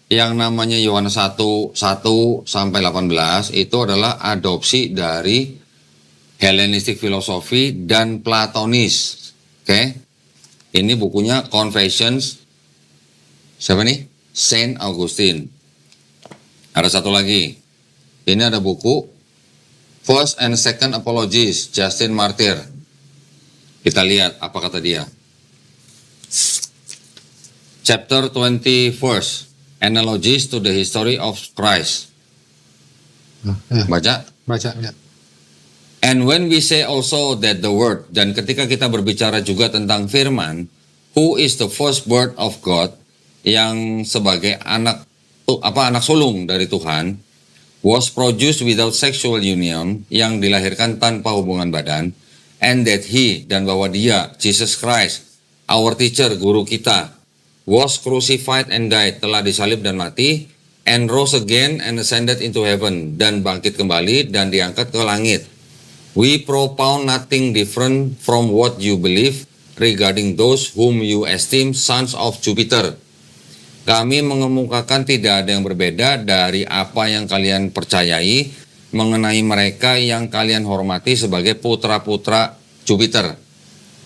yang namanya Yohanes 1 sampai 18 itu adalah adopsi dari Hellenistic Philosophy dan Platonis. Oke? Ini bukunya Confessions. Siapa nih? Saint Augustine. Ada satu lagi. Ini ada buku First and Second Apologies, Justin Martyr. Kita lihat apa kata dia. Chapter 21, Analogies to the History of Christ. Baca? Ya. And when we say also that the word, dan ketika kita berbicara juga tentang firman, who is the firstborn of God, yang sebagai anak sulung dari Tuhan, was produced without sexual union, yang dilahirkan tanpa hubungan badan, and that he, dan bahwa dia, Jesus Christ, our teacher, guru kita, was crucified and died, telah disalib dan mati, and rose again and ascended into heaven, dan bangkit kembali dan diangkat ke langit. We propound nothing different from what you believe regarding those whom you esteem sons of Jupiter. Kami mengemukakan tidak ada yang berbeda dari apa yang kalian percayai mengenai mereka yang kalian hormati sebagai putra-putra Jupiter.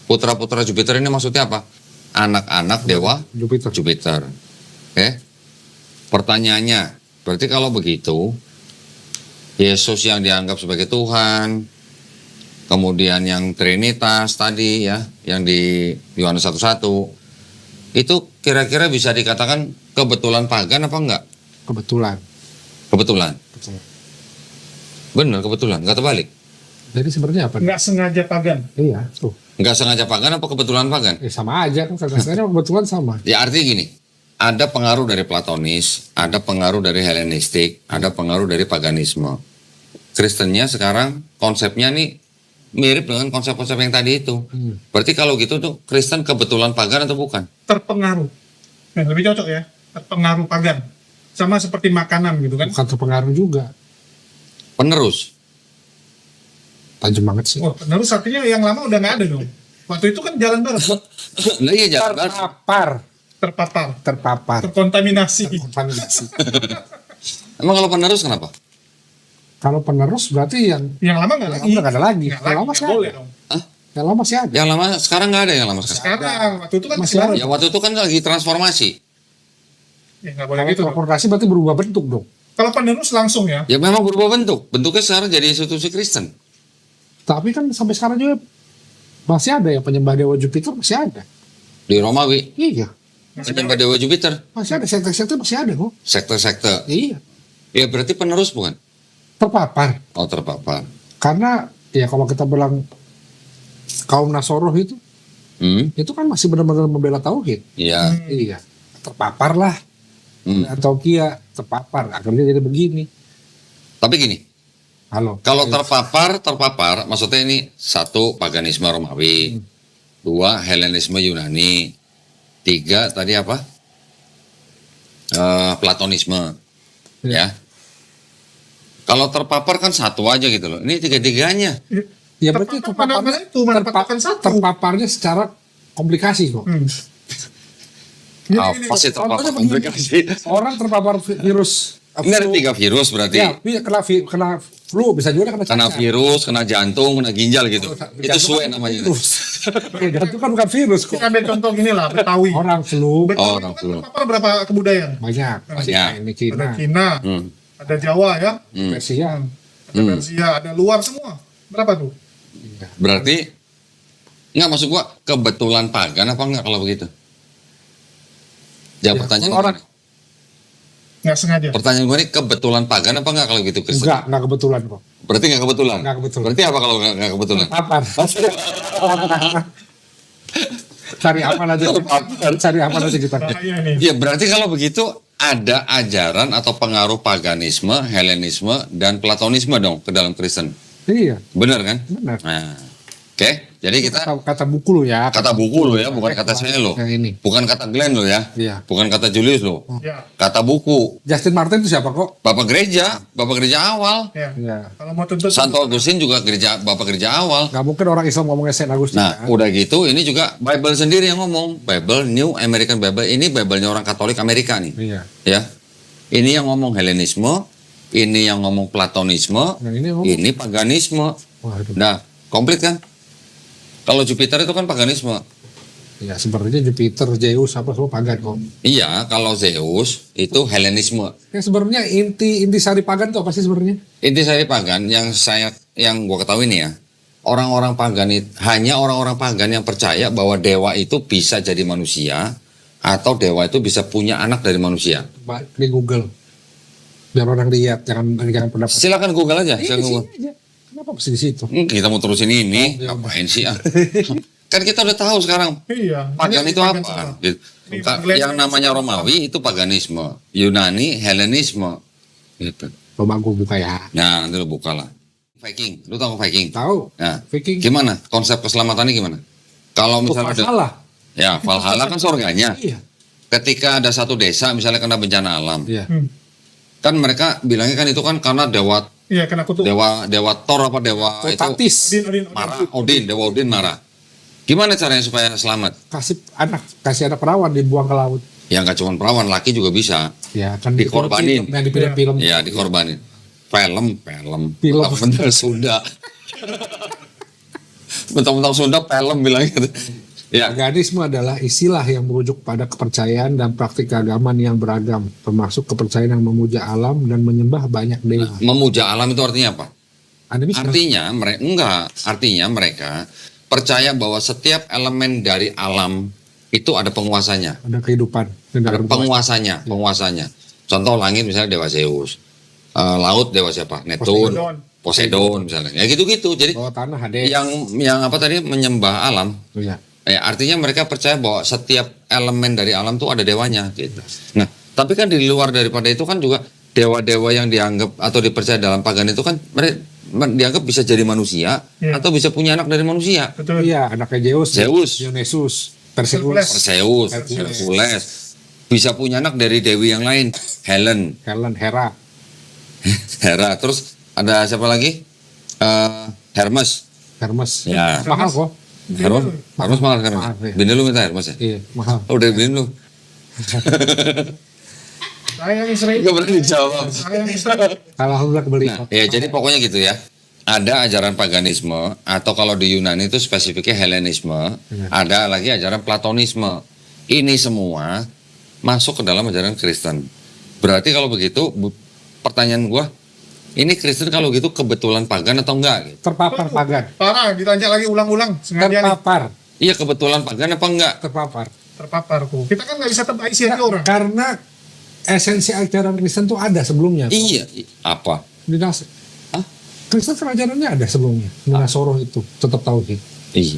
Putra-putra Jupiter ini maksudnya apa? Anak-anak dewa Jupiter. Oke. Pertanyaannya, berarti kalau begitu, Yesus yang dianggap sebagai Tuhan, kemudian yang Trinitas tadi ya, yang di Yohanes 1:1, itu kira-kira bisa dikatakan kebetulan pagan apa enggak? Kebetulan. Benar, kebetulan, nggak terbalik. Jadi sebenarnya apa? Nggak sengaja pagan. Iya, tuh. Nggak sengaja pagan apa kebetulan pagan? Sama aja kan, sebenarnya kebetulan sama. Ya artinya gini, ada pengaruh dari Platonis, ada pengaruh dari Hellenistik, ada pengaruh dari paganisme. Kristennya sekarang konsepnya nih mirip dengan konsep-konsep yang tadi itu. Berarti kalau gitu tuh Kristen kebetulan pagan atau bukan? Terpengaruh. Nah, lebih cocok ya. Terpengaruh pagan. Sama seperti makanan gitu kan. Bukan terpengaruh juga. Penerus. tajam banget sih. Oh, penerus artinya yang lama udah nggak ada dong. Waktu itu kan jalan barat, Nah, iya jalan barat. terpapar, Terkontaminasi. terkontaminasi. Emang kalau penerus kenapa? Kalau penerus berarti yang Yang lama nggak lagi. udah nggak ada lagi. Nggak Yang lama lagi, masih nggak boleh ada. dong. Yang lama masih ada. Yang lama sekarang nggak ada yang lama sekarang. Sekarang, waktu itu kan Masih masih ada. Ya waktu itu kan lagi transformasi. Ya nggak boleh Kalau gitu dong. transportasi berarti berubah bentuk dong. Kalau penerus langsung ya. Ya memang berubah bentuk. Bentuknya sekarang jadi institusi Kristen. Tapi kan sampai sekarang juga masih ada yang penyembah dewa Jupiter masih ada. Di Romawi, Iya, penyembah dewa Jupiter, masih ada sekte-sekte masih ada kok. sekte-sekte. Iya, Ya berarti penerus bukan? terpapar. Oh terpapar. Karena ya kalau kita bilang kaum Nasoroh itu kan masih benar-benar membela tauhid. Iya. Iya, terpapar lah. Atau Kia terpapar, akhirnya jadi begini. Tapi gini, Halo. kalau terpapar, maksudnya ini satu paganisme Romawi, dua Helenisme Yunani, tiga tadi apa? Platonisme, ya. Kalau terpapar kan satu aja gitu loh. Ini tiga-tiganya. Ya berarti Terpapar mana itu? Mana patokan satu? terpaparnya secara komplikasi kok. Apa sih terpapar contohnya begini. komplikasi? Orang terpapar virus. Ini ada 3 virus berarti. Ya, kena flu bisa juga kena Kena cacar. virus, kena jantung, kena ginjal gitu. Itu Jantung suwe kan namanya. virus. Ya, jantung kan bukan virus kok. Kita ambil contoh gini lah, Betawi. Orang flu Betawi orang kan flu. terpapar berapa kebudayaan? banyak. Banyak. Ini Cina, Ada Cina, Hmm. ada Jawa ya, Persia. ada Persia, ada luar semua. Berapa tuh? Berarti enggak masuk gua kebetulan pagan apa enggak kalau begitu? Jawab pertanyaan orang- gua nih. Nggak sengaja. Pertanyaan gua nih kebetulan pagan apa enggak kalau gitu Kristen? Enggak kebetulan kok. Berarti enggak kebetulan. Enggak kebetulan. Berarti apa kalau enggak kebetulan? Apaan? Cari apa nanti? Cari apa nanti kita? Bahaya nih. Ya berarti kalau begitu ada ajaran atau pengaruh paganisme, Helenisme dan Platonisme dong ke dalam Kristen. Iya, Benar kan? benar. Nah, oke. Jadi kita Kata buku lo ya. kata buku lo ya, bukan kata saya lo. Yang ini. Bukan kata Glenn lo ya. Iya. Bukan kata Julius lo. Ya, Kata buku. Justin Martin itu siapa kok? Bapak gereja awal. ya. Iya. Kalau mau tuntut Santo Agustin juga bapak gereja awal. Gak mungkin orang Islam ngomongnya Saint Augustine. Nah, kan? udah gitu ini juga Bible sendiri yang ngomong. Bible New American Bible ini Bible-nya orang Katolik Amerika nih. Iya. Ya. Ini yang ngomong Helenisme, ini yang ngomong Platonisme, Yang ini ngomong. ini paganisme. Waduh. Nah, komplit kan? Kalau Jupiter itu kan paganisme. Ya sebenarnya Jupiter, Zeus apa semua pagan kok. Iya, kalau Zeus itu Helenisme. Ya sebenarnya inti sari pagan itu apa sih sebenarnya? Inti saya pagan yang gua ketahui nih ya. Orang-orang pagan itu hanya orang-orang pagan yang percaya bahwa dewa itu bisa jadi manusia atau dewa itu bisa punya anak dari manusia. Coba di Google. Biar orang lihat, jangan pendapat. Silakan Google aja. Ini Silakan di Google. sini aja. Kenapa mesti di situ? Kita mau terusin ini, iya. ngapain sih? Kan kita udah tahu sekarang Iya. pagan Ini itu pagan apa. semua. Gitu. Ini Glenn Yang namanya Romawi itu paganisme, Yunani Helenisme. Gitu. Coba gue buka ya. Nah, nanti lu buka lah. Viking, lu tahu Viking? Tahu? Nah, Viking. gimana konsep keselamatannya gimana? Kalau misalnya ada, Salah. ya Valhalla kan surganya. Iya. Ketika ada satu desa misalnya kena bencana alam, Iya. kan mereka bilangnya kan itu kan karena dewa Iya, kena kutuk. dewa Thor apa dewa itu Totatis. Odin. marah, dewa Odin marah. Gimana caranya supaya selamat? Kasih anak perawan dibuang ke laut. Ya nggak cuma perawan, laki juga bisa. Ya kan Dikorbanin. Yang di film-film. Ya dikorbanin. Film. Film. Bentar Sunda. Bentar Sunda film bilang gitu. Ya, Paganisme adalah istilah yang merujuk pada kepercayaan dan praktik keagamaan yang beragam, termasuk kepercayaan yang memuja alam dan menyembah banyak dewa. memuja alam itu artinya apa? Animisme. Artinya mereka percaya bahwa setiap elemen dari alam itu ada penguasanya. Ada kehidupan. Ada penguasanya. Contoh langit misalnya dewa Zeus. Laut dewa siapa? Neptun, Poseidon misalnya. Ya gitu-gitu. Jadi Bawah tanah Hades. yang apa tadi menyembah alam. Oh, ya. Ya, artinya mereka percaya bahwa setiap elemen dari alam itu ada dewanya gitu. Nah, tapi kan di luar daripada itu kan juga dewa-dewa yang dianggap atau dipercaya dalam pagan itu kan mereka dianggap bisa jadi manusia atau bisa punya anak dari manusia. Betul. Iya, anaknya Zeus. Dionysus, Hercules. Perseus, Perseus, Hercules. Bisa punya anak dari dewi yang lain, Helen, Hera. Hera. Terus ada siapa lagi? Hermes. Hermes. Ya. Mahal kok. Hermes mahal sekarang. Mahal, ya. Bini lu minta Hermes ya? Iya, mahal. Oh, udah bini lu. Saya yang Israel. Gak pernah dijawab. Saya yang Israel. Alhamdulillah kebeli. Nah, ya jadi pokoknya gitu ya. Ada ajaran paganisme atau kalau di Yunani itu spesifiknya Helenisme, ada lagi ajaran Platonisme. Ini semua masuk ke dalam ajaran Kristen. Berarti kalau begitu, pertanyaan gua, ini Kristen kalau gitu kebetulan pagan atau enggak? Gitu. Terpapar pagan. Parah, ditanya lagi ulang-ulang. Sengaja nih. Terpapar. Iya kebetulan pagan apa enggak? Terpapar. Terpapar kok. Kita kan nggak bisa tebak isi hati orang. Karena esensi ajaran Kristen tuh ada sebelumnya. Iya, apa? Di Nas- Hah? Kristen kan ajarannya ada sebelumnya. Nasoro itu tetap tauhid.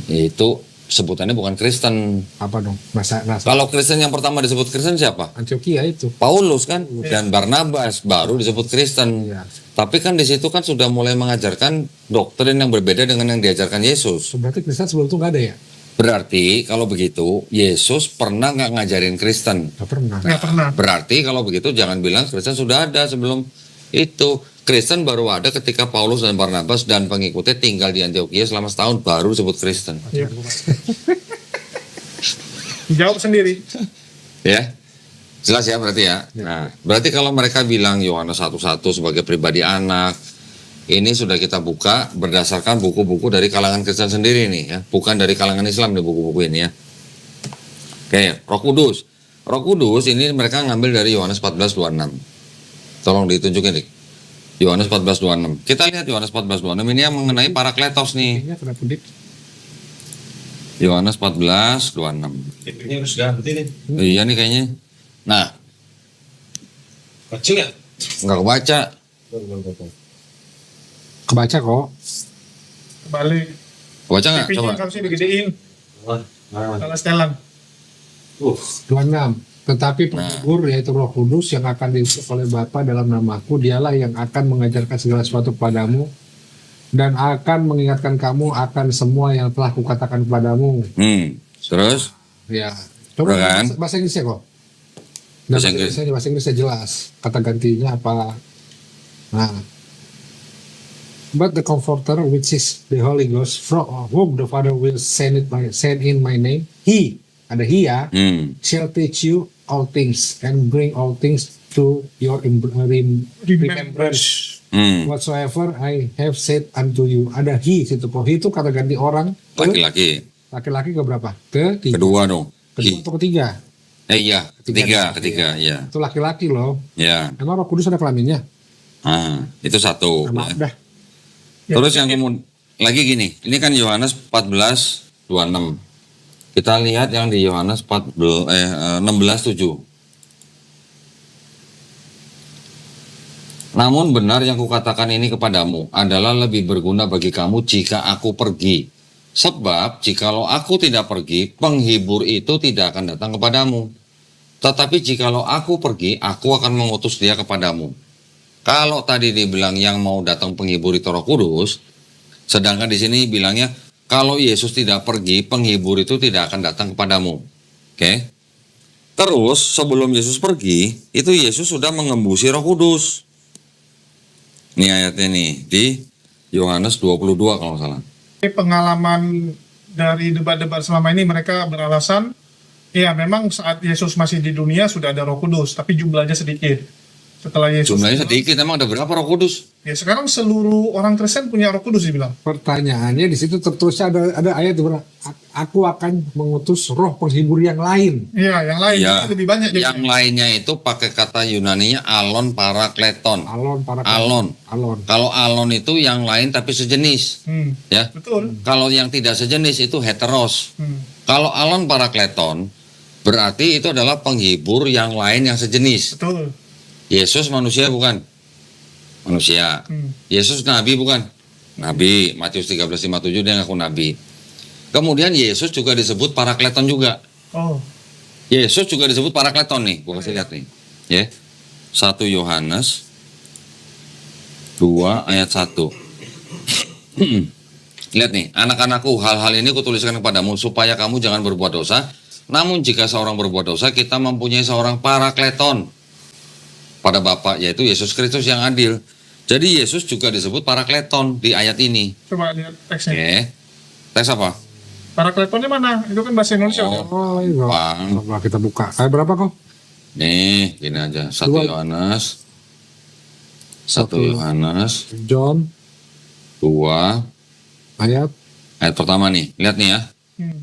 Itu sebutannya bukan Kristen. Apa dong? Masa Kalau Kristen yang pertama disebut Kristen siapa? Antioquia itu. Paulus kan dan Barnabas baru disebut Kristen. Iya. Tapi kan di situ kan sudah mulai mengajarkan doktrin yang berbeda dengan yang diajarkan Yesus. Berarti Kristen sebelum itu nggak ada ya? Berarti kalau begitu Yesus pernah nggak ngajarin Kristen? Nggak pernah. Nggak pernah. Berarti kalau begitu jangan bilang Kristen sudah ada sebelum itu. Kristen baru ada ketika Paulus dan Barnabas dan pengikutnya tinggal di Antioquia selama setahun baru disebut Kristen. Iya. Jawab sendiri. Ya, jelas ya berarti ya. Nah, berarti kalau mereka bilang Yohanes 1:1 sebagai pribadi anak, ini sudah kita buka berdasarkan buku-buku dari kalangan Kristen sendiri nih ya, bukan dari kalangan Islam nih buku-buku ini ya. Oke, Roh Kudus. Roh Kudus ini mereka ngambil dari Yohanes 14:26. Tolong ditunjukin nih. Yohanes 14:26. Kita lihat Yohanes 14:26 ini yang mengenai Parakletos nih. Kayaknya kenapa Dik? Yohanes 14:26. Ini harus ganti nih. Iya nih kayaknya. Nah, Kecil ya? nggak kebaca. Kebaca kok. Kembali. Kebaca nggak? Coba. TV-nya harusnya digedein. Wah, mana? Salah setelan. 26. Tetapi penghibur yaitu Roh Kudus yang akan diutus oleh Bapa dalam namaku, dialah yang akan mengajarkan segala sesuatu kepadamu dan akan mengingatkan kamu akan semua yang telah kukatakan kepadamu. Terus? Ya. Coba Udah kan? bahasa Inggrisnya kok. Bahasa Inggris. Bahasa Inggrisnya jelas. Kata gantinya apa? Nah. But the Comforter, which is the Holy Ghost, from whom the Father will send in my name, He, ada He ya, shall teach you all things and bring all things to your remembrance. Whatsoever I have said unto you. Ada He situ kok. He itu kata ganti orang. Laki-laki. Laki-laki ke berapa? Ketiga. Kedua dong. Kedua atau ketiga? Iya, ketiga, ya. Itu laki-laki loh. Ya. Emang Roh Kudus ada kelaminnya? Itu satu. Nah, maaf Ya. dah. Terus yang kemudian lagi gini, ini kan Yohanes 14:26. Kita lihat yang di Yohanes 16:7. Namun benar yang kukatakan ini kepadamu adalah lebih berguna bagi kamu jika aku pergi. Sebab jikalau aku tidak pergi, penghibur itu tidak akan datang kepadamu. Tetapi jikalau aku pergi, aku akan mengutus dia kepadamu. Kalau tadi dibilang yang mau datang penghibur itu Roh Kudus, sedangkan di sini bilangnya kalau Yesus tidak pergi, penghibur itu tidak akan datang kepadamu. Oke? Terus sebelum Yesus pergi, itu Yesus sudah mengembusi Roh Kudus. Ini ayatnya nih di Yohanes 22 kalau nggak salah. Pengalaman dari debat-debat selama ini mereka beralasan, ya memang saat Yesus masih di dunia sudah ada Roh Kudus, tapi jumlahnya sedikit. Setelah Yesus Jumlahnya sedikit, emang ada berapa Roh Kudus? ya sekarang seluruh orang Kristen punya Roh Kudus dibilang. Pertanyaannya di situ tertulisnya ada ayat di mana aku akan mengutus roh penghibur yang lain. Iya, yang lain Ya, lebih banyak yang jadinya. lainnya itu pakai kata Yunaninya alon parakleton. Alon para Alon. Alon. Kalau alon itu yang lain tapi sejenis, ya. Betul. Kalau yang tidak sejenis itu heteros. Kalau alon parakleton berarti itu adalah penghibur yang lain yang sejenis. Betul. Yesus manusia bukan? Manusia. Yesus nabi bukan? Nabi. Matius 13:57 dia ngaku nabi. Kemudian Yesus juga disebut parakleton juga. Oh, Yesus juga disebut parakleton nih. Gua kasih lihat nih. Ya. 1 Yohanes 2 ayat 1. Lihat nih, anak-anakku, hal-hal ini kutuliskan kepadamu supaya kamu jangan berbuat dosa. Namun jika seorang berbuat dosa, kita mempunyai seorang parakleton pada Bapa, yaitu Yesus Kristus yang adil. Jadi Yesus juga disebut parakleton di ayat ini. Coba lihat teksnya. Oke. Teks apa? Parakletonnya mana? Itu kan bahasa Indonesia. Oh. Oh, iya. Bang. Coba kita buka. Ayat berapa kok? Nih, gini aja. 1 Dua. Yohanes. 1 Satu. Yohanes John 2 ayat ayat pertama nih. Lihat nih ya. Hmm.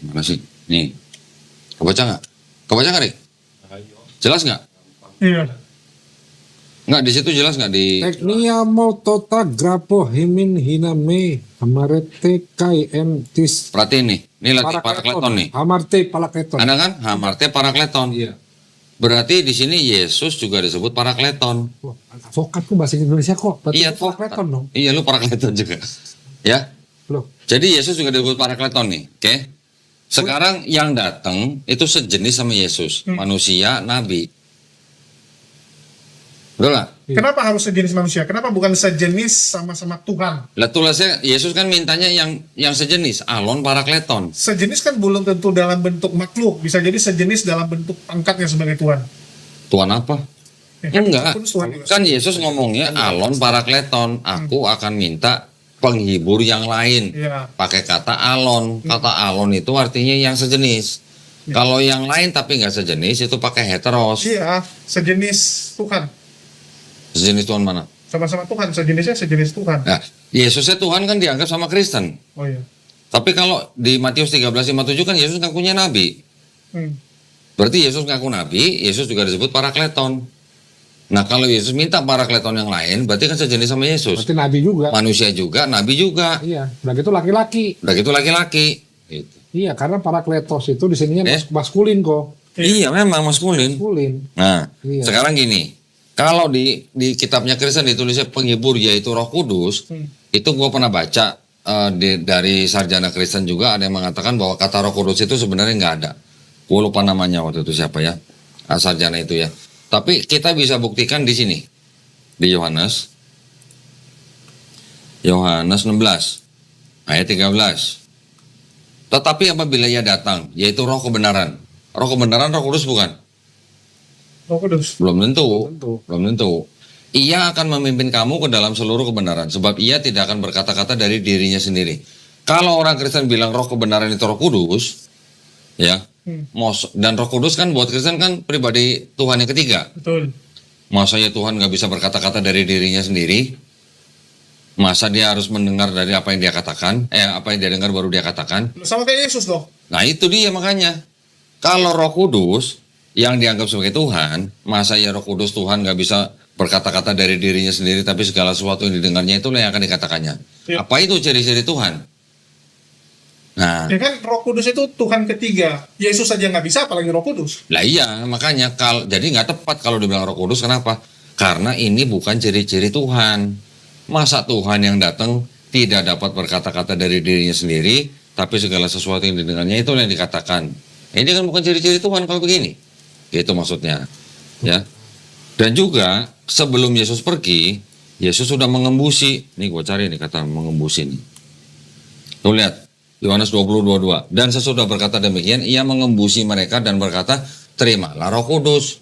Mana sih? Nih. Kebaca nggak? Kebaca nggak, Rik? Jelas nggak? Iya. Nggak, di situ jelas nggak di... teknia motota grapo himin hiname hamarete kai entis Perhatiin nih. Ini lagi parakleton nih. hamarte parakleton. Ada kan? Hamarte parakleton. Iya. Berarti di sini Yesus juga disebut parakleton. Wah, advokat kok bahasa Indonesia kok. Berarti Iya, itu parakleton dong. Iya, lu parakleton juga. Ya. Loh, Jadi Yesus juga disebut parakleton nih. Oke. Sekarang yang datang itu sejenis sama Yesus, manusia, nabi. Betul nggak? Iya. Kenapa harus sejenis manusia? Kenapa bukan sejenis sama-sama Tuhan? Lah tulisnya Yesus kan mintanya yang sejenis, alon parakleton. Sejenis kan belum tentu dalam bentuk makhluk, bisa jadi sejenis dalam bentuk pangkatnya sebagai Tuhan. Tuhan apa? Ya, kan Enggak. pun Tuhan juga. Kan Yesus ngomongnya alon parakleton. Aku akan minta penghibur yang lain. Iya. Pakai kata alon. Kata alon itu artinya yang sejenis. Kalau yang lain tapi nggak sejenis itu pakai heteros. Iya, sejenis Tuhan. Sejenis Tuhan mana? Sama-sama Tuhan, sejenisnya sejenis Tuhan. Nah, Yesusnya Tuhan kan dianggap sama Kristen. Oh iya. Tapi kalau di Matius 13:57 kan Yesus ngakunya nabi. Hmm. Berarti Yesus ngaku nabi, Yesus juga disebut parakleton. Nah, kalau Yesus minta parakleton yang lain, berarti kan sejenis sama Yesus. berarti nabi juga. Manusia juga, nabi juga. Iya, udah gitu laki-laki. Udah gitu laki-laki. Gitu. Iya, karena parakletos itu di sininya Eh? maskulin kok. Iya, memang maskulin. Maskulin. Nah, Iya. sekarang gini. Kalau di kitabnya Kristen ditulisnya penghibur yaitu Roh Kudus, itu gua pernah baca dari sarjana Kristen juga ada yang mengatakan bahwa kata Roh Kudus itu sebenarnya nggak ada. Gua lupa namanya waktu itu siapa ya, sarjana itu ya. Tapi kita bisa buktikan di sini di Yohanes 16 ayat 13. Tetapi apabila ia datang, yaitu Roh kebenaran. Roh kebenaran Roh Kudus bukan? Roh Kudus. Belum tentu. Tentu. Belum tentu. Ia akan memimpin kamu ke dalam seluruh kebenaran. Sebab ia tidak akan berkata-kata dari dirinya sendiri. Kalau orang Kristen bilang roh kebenaran itu Roh Kudus, ya, dan Roh Kudus kan buat Kristen kan pribadi Tuhan yang ketiga. Betul. Masa ya Tuhan nggak bisa berkata-kata dari dirinya sendiri? Masa dia harus mendengar dari apa yang dia katakan? Apa yang dia dengar baru dia katakan? Sama kayak Yesus dong. Nah itu dia makanya. Kalau Roh Kudus yang dianggap sebagai Tuhan, masa ya Roh Kudus Tuhan nggak bisa berkata-kata dari dirinya sendiri, tapi segala sesuatu yang didengarnya itulah yang akan dikatakannya. Ya. Apa itu ciri-ciri Tuhan? Nah, Ya kan Roh Kudus itu Tuhan ketiga. Yesus saja nggak bisa, apalagi Roh Kudus. lah iya makanya jadi nggak tepat kalau dibilang Roh Kudus. Kenapa? Karena ini bukan ciri-ciri Tuhan. Masa Tuhan yang datang tidak dapat berkata-kata dari dirinya sendiri, tapi segala sesuatu yang didengarnya itulah yang dikatakan. Ini kan bukan ciri-ciri Tuhan kalau begini. Itu maksudnya, ya. Dan juga sebelum Yesus pergi, Yesus sudah mengembusi. Nih gue cari nih kata mengembusi nih. Tuh lihat, Yohanes 20:22. Dan sesudah berkata demikian, ia mengembusi mereka dan berkata, terimalah Roh Kudus.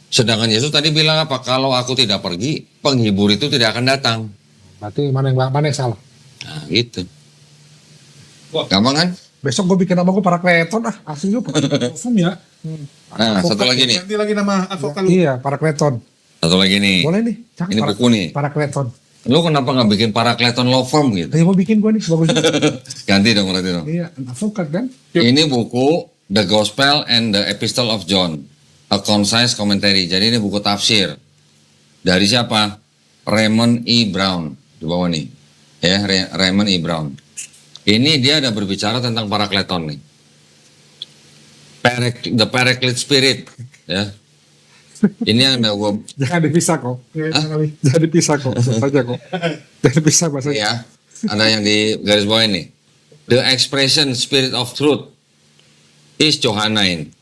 Sedangkan Yesus tadi bilang apa? Kalau aku tidak pergi, penghibur itu tidak akan datang. Berarti mana yang salah? Nah gitu. Gampang kan? Besok gue bikin nama gue parakleton asli gue parakleton ya. Nah, satu lagi nih. Ganti lagi nama advokat lu. Iya, parakleton. Satu lagi nih. Boleh nih. Cak, Ini buku nih. Parakleton. Lu kenapa nggak bikin parakleton law firm gitu? Tadi mau bikin gue nih bagus. Ganti dong berarti dong. Iya, advokat kan? Ini buku The Gospel and the Epistle of John, a concise commentary. Jadi ini buku tafsir. Dari siapa? Raymond E. Brown. Di bawah nih. Ya, Raymond E. Brown. Ini dia ada berbicara tentang parakleton nih. The Paraclete Spirit. Ya. Ini yang ada gue. Jangan dipisah kok. Ya, kali. Jangan dipisah kok. Saja kok. Jangan dipisah bahasanya. Ya. Ada yang di garis bawah ini. The expression Spirit of Truth is Johannine.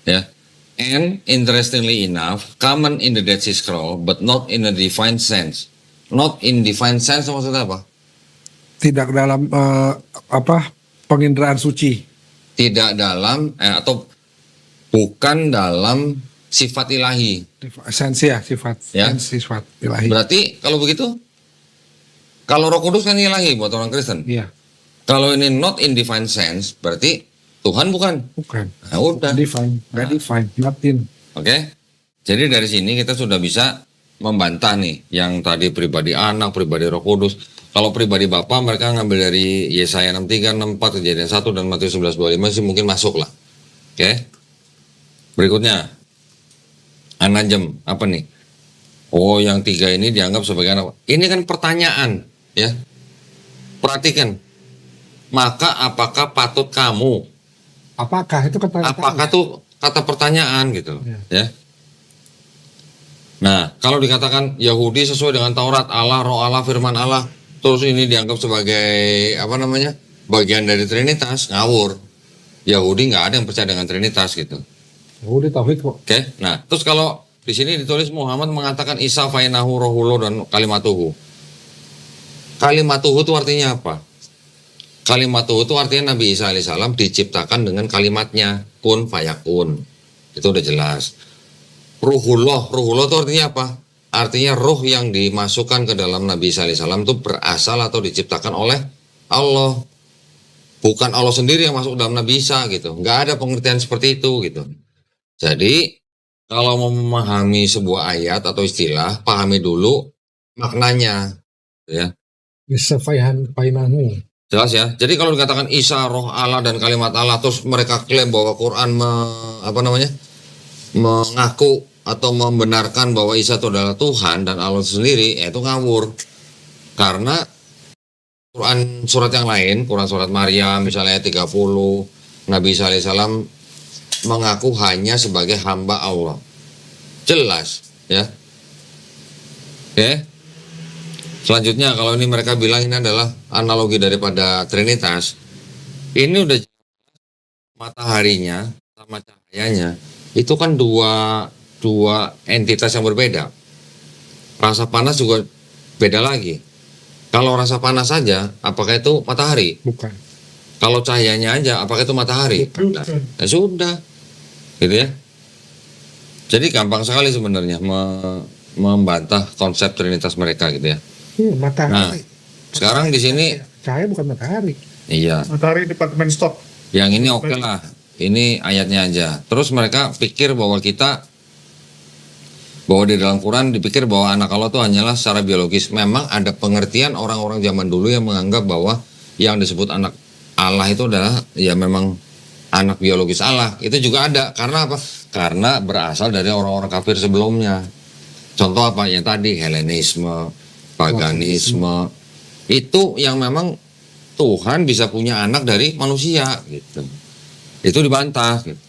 Ya. And interestingly enough, common in the Dead Sea Scroll, but not in a defined sense. Not in defined sense maksudnya apa? Tidak dalam penginderaan suci. Tidak dalam atau bukan dalam sifat ilahi. Esensi ya, sifat. Ya. Sifat ilahi. Berarti kalau begitu, kalau Roh Kudus kan ilahi buat orang Kristen. Iya, Kalau ini not in divine sense, berarti Tuhan bukan. bukan. Nah, udah. Divine, nggak divine, nothing. Oke. Jadi dari sini kita sudah bisa membantah nih yang tadi pribadi anak, pribadi Roh Kudus. Kalau pribadi Bapa mereka ngambil dari Yesaya 63, 64, Kejadian 1 dan Matius 11, 25 sih mungkin masuk lah. Oke. Berikutnya. Anajem, apa nih? Oh, yang 3 ini dianggap sebagai anak. Ini kan pertanyaan, ya. Perhatikan. Maka apakah patut kamu? Apakah itu kata Apakah tuh kata pertanyaan gitu, ya. Nah, kalau dikatakan Yahudi sesuai dengan Taurat, Allah, Roh Allah, Firman Allah, terus ini dianggap sebagai apa namanya? Bagian dari Trinitas, ngawur. Yahudi nggak ada yang percaya dengan Trinitas gitu. udah tauhid kok. Oke. Nah, terus kalau di sini ditulis Muhammad mengatakan Isa fainahu rohullah dan kalimatuhu. Kalimatuhu itu artinya apa? Kalimatuhu itu artinya Nabi Isa alaihissalam diciptakan dengan kalimatnya kun fayakun. Itu udah jelas. Ruhullah itu artinya apa? Artinya ruh yang dimasukkan ke dalam Nabi Isa alaihissalam itu berasal atau diciptakan oleh Allah. Bukan Allah sendiri yang masuk dalam Nabi Isa gitu. Nggak ada pengertian seperti itu gitu. Jadi kalau mau memahami sebuah ayat atau istilah, pahami dulu maknanya, ya. Bisa fainahu. Jelas ya. Jadi kalau dikatakan Isa roh Allah dan kalimat Allah, terus mereka klaim bahwa Quran mengaku atau membenarkan bahwa Isa itu adalah Tuhan dan Allah sendiri, itu ngawur. Karena Quran surat yang lain, Quran surat Maryam misalnya ayat 30, Nabi Isa alaihissalam mengaku hanya sebagai hamba Allah. Jelas, ya. Oke. Selanjutnya kalau ini mereka bilang ini adalah analogi daripada Trinitas. Ini udah mataharinya sama cahayanya itu kan dua entitas yang berbeda. Rasa panas juga beda lagi. Kalau rasa panas saja, apakah itu matahari? Bukan. Kalau cahayanya aja, apakah itu matahari? Nah, ya sudah, gitu ya. Jadi gampang sekali sebenarnya membantah konsep Trinitas mereka gitu ya. Matahari. Nah, sekarang di sini, Cahaya bukan matahari. iya. Matahari Departemen Stok. Yang ini oke lah, ini ayatnya aja. Terus mereka pikir bahwa bahwa di dalam Quran dipikir bahwa anak Allah itu hanyalah secara biologis. Memang ada pengertian orang-orang zaman dulu yang menganggap bahwa yang disebut anak Allah itu adalah ya memang anak biologis Allah. Itu juga ada. Karena apa? Karena berasal dari orang-orang kafir sebelumnya. Contoh apa? Yang tadi Helenisme, paganisme. Itu yang memang Tuhan bisa punya anak dari manusia gitu. Itu dibantah gitu.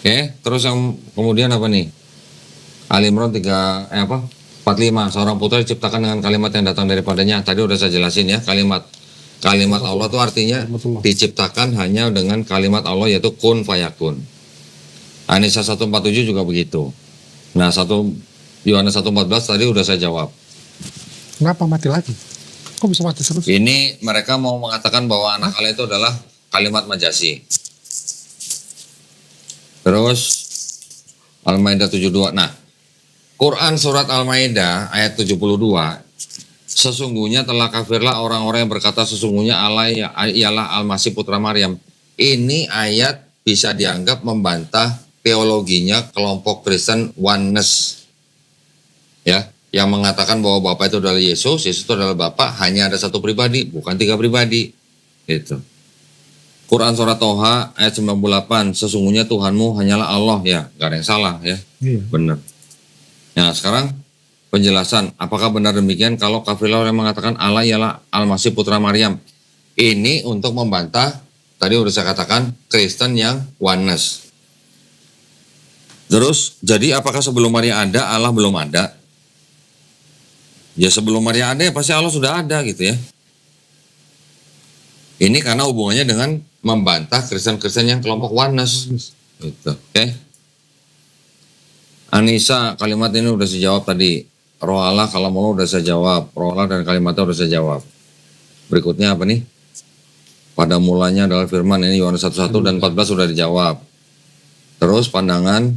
Oke, terus yang kemudian apa nih? Ali Imran 45, seorang putra diciptakan dengan kalimat yang datang daripadanya. Tadi udah saya jelasin ya, kalimat Allah itu artinya diciptakan hanya dengan kalimat Allah yaitu kun fayakun. An-Nisa 147 juga begitu. Nah, Yohanes 1:14 tadi udah saya jawab. Kenapa mati lagi? Kok bisa mati terus? Ini mereka mau mengatakan bahwa anak Allah itu adalah kalimat majasi. Terus Al-Maidah 72. Nah, Quran surat Al-Maidah ayat 72. Sesungguhnya telah kafirlah orang-orang yang berkata sesungguhnya Allah ialah Al-Masih putra Maryam. Ini ayat bisa dianggap membantah teologinya kelompok Kristen Oneness. Ya, yang mengatakan bahwa Bapa itu adalah Yesus itu adalah Bapa, hanya ada satu pribadi, bukan 3 pribadi. Gitu. Quran surat Toha ayat 98, sesungguhnya Tuhanmu hanyalah Allah, ya, gak ada yang salah ya. Iya. Benar. Nah, sekarang penjelasan, apakah benar demikian kalau kafirlah yang mengatakan Allah ialah Al-Masih putra Maryam? Ini untuk membantah tadi udah saya katakan Kristen yang oneness. Terus, jadi apakah sebelum Maria ada Allah belum ada? Ya sebelum Maria ada ya pasti Allah sudah ada gitu ya. Ini karena hubungannya dengan membantah Kristen-Kristen yang kelompok oneness. Gitu. Oke. An-Nisa kalimat ini udah saya jawab tadi. Roh Allah kalau mau udah saya jawab. Roh Allah dan kalimatnya udah saya jawab. Berikutnya apa nih? Pada mulanya adalah firman, ini Yohanes 1:1 dan 14 sudah dijawab. Terus pandangan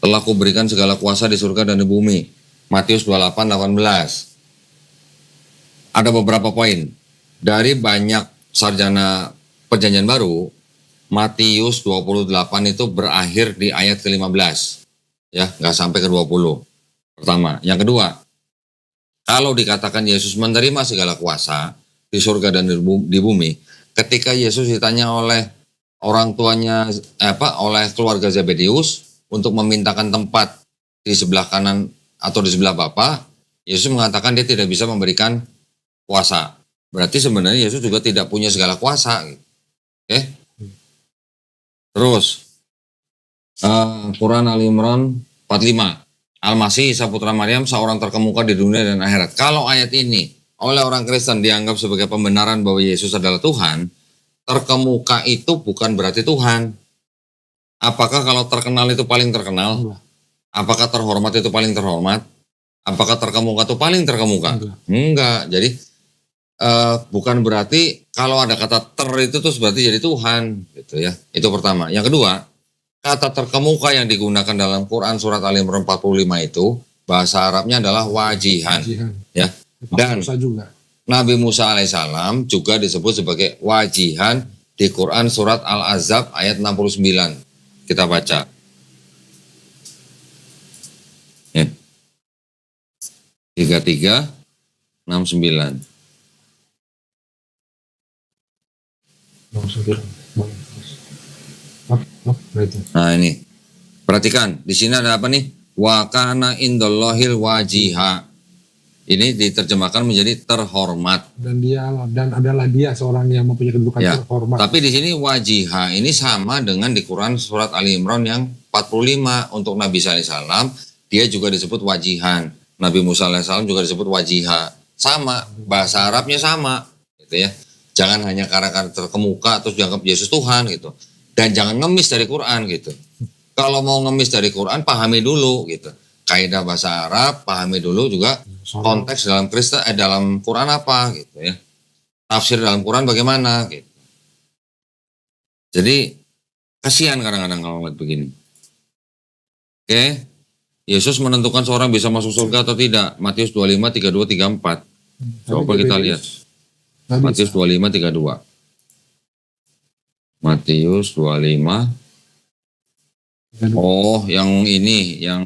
Telah kuberikan segala kuasa di surga dan di bumi. Matius 28:18. Ada beberapa poin. Dari banyak sarjana perjanjian baru, Matius 28 itu berakhir di ayat ke-15. Ya, nggak sampai ke-20. Pertama. Yang kedua, kalau dikatakan Yesus menerima segala kuasa di surga dan di bumi, ketika Yesus ditanya oleh orang tuanya, oleh keluarga Zebedeus untuk memintakan tempat di sebelah kanan atau di sebelah Bapa, Yesus mengatakan dia tidak bisa memberikan kuasa. Berarti sebenarnya Yesus juga tidak punya segala kuasa. Oke? Terus, Quran Al-Imran 45. Al-Masih Isa putra Maryam seorang terkemuka di dunia dan akhirat. Kalau ayat ini oleh orang Kristen dianggap sebagai pembenaran bahwa Yesus adalah Tuhan, terkemuka itu bukan berarti Tuhan. Apakah kalau terkenal itu paling terkenal? Apakah terhormat itu paling terhormat? Apakah terkemuka itu paling terkemuka? Enggak. Jadi bukan berarti kalau ada kata itu terus berarti jadi Tuhan, gitu ya. Itu pertama. Yang kedua, kata terkemuka yang digunakan dalam Quran surat Al-Imran 45 itu bahasa Arabnya adalah wajihan. Ya. Dan Musa juga. Nabi Musa alaihissalam juga disebut sebagai wajihan di Quran surat Al-Ahzab ayat 69. Kita baca. Ya. 33, 69. Nah ini, perhatikan, di sini ada apa nih? Wa kana indallahil wajiha. Ini diterjemahkan menjadi terhormat. Dan adalah dia seorang yang mempunyai kedudukan Ya, terhormat. tapi di sini wajiha ini sama dengan di Quran surat Ali Imran yang 45 untuk Nabi SAW, dia juga disebut wajihan. Nabi Musa alaihissalam juga disebut wajiha. Sama, bahasa Arabnya sama, gitu ya. Jangan hanya karena terkemuka terus dianggap Yesus Tuhan gitu. Dan jangan ngemis dari Quran gitu. Kalau mau ngemis dari Quran, pahami dulu gitu. Kaidah bahasa Arab, pahami dulu juga konteks dalam Kristen, dalam Quran apa gitu ya. Tafsir dalam Quran bagaimana gitu. Jadi kasihan kadang-kadang kalau ngeliat begini. Oke. Yesus menentukan seorang bisa masuk surga atau tidak. Matius 25, 32, 34. Coba kita lihat. Matius 25, 32. Matius 25. Oh, yang ini, yang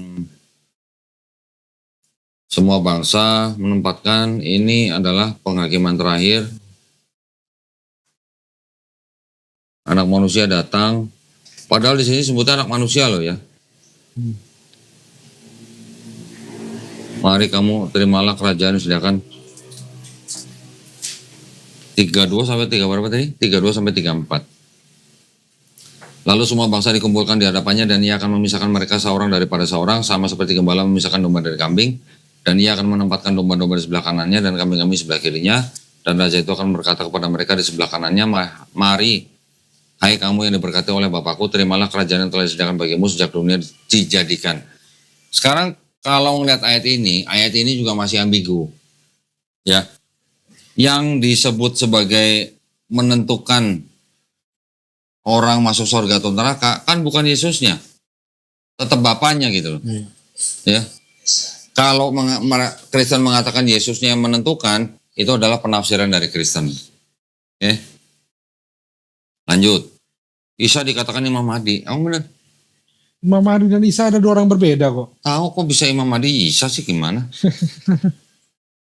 semua bangsa menempatkan ini adalah penghakiman terakhir. Anak manusia datang. Padahal di sini sebutnya anak manusia loh ya. Mari kamu terimalah kerajaan disediakan. 32 sampai 3 berapa tadi? 32 sampai 34. Lalu semua bangsa dikumpulkan di hadapannya dan ia akan memisahkan mereka seorang daripada seorang sama seperti gembala memisahkan domba dari kambing. Dan ia akan menempatkan domba-domba di sebelah kanannya dan kambing-kambing di sebelah kirinya. Dan raja itu akan berkata kepada mereka di sebelah kanannya, mari, hai kamu yang diberkati oleh Bapakku, terimalah kerajaan yang telah disediakan bagimu sejak dunia dijadikan. Sekarang kalau melihat ayat ini juga masih ambigu. Ya. Yang disebut sebagai menentukan orang masuk surga atau neraka kan bukan Yesusnya, tetap Bapaknya gitu loh. Ya. Kalau Kristen mengatakan Yesusnya yang menentukan, itu adalah penafsiran dari Kristen. Lanjut. Isa dikatakan Imam Mahdi. Benar? Imam Mahdi dan Isa ada dua orang berbeda kok. Tahu kok bisa Imam Mahdi Isa sih gimana?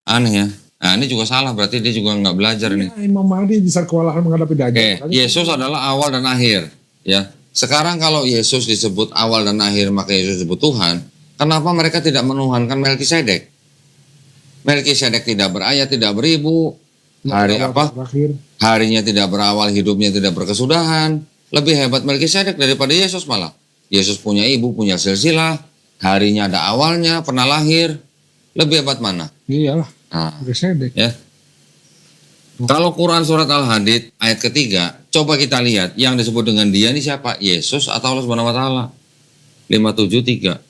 Aneh ya. Nah ini juga salah, berarti dia juga nggak belajar nih. Imam Mahdi bisa kewalahan menghadapi Dajjal. Yesus adalah awal dan akhir. Ya. Sekarang kalau Yesus disebut awal dan akhir, maka Yesus disebut Tuhan. Kenapa mereka tidak menuhankan Melkisedek? Melkisedek tidak berayat, tidak beribu. Harinya tidak berawal, hidupnya tidak berkesudahan. Lebih hebat Melkisedek daripada Yesus malah. Yesus punya ibu, punya silsilah. Harinya ada awalnya, pernah lahir. Lebih hebat mana? Iyalah. Melkisedek. Ya. Kalau Quran surat Al-Hadid ayat ketiga, coba kita lihat yang disebut dengan dia ini siapa? Yesus atau Allah Subhanahu wa taala? 573.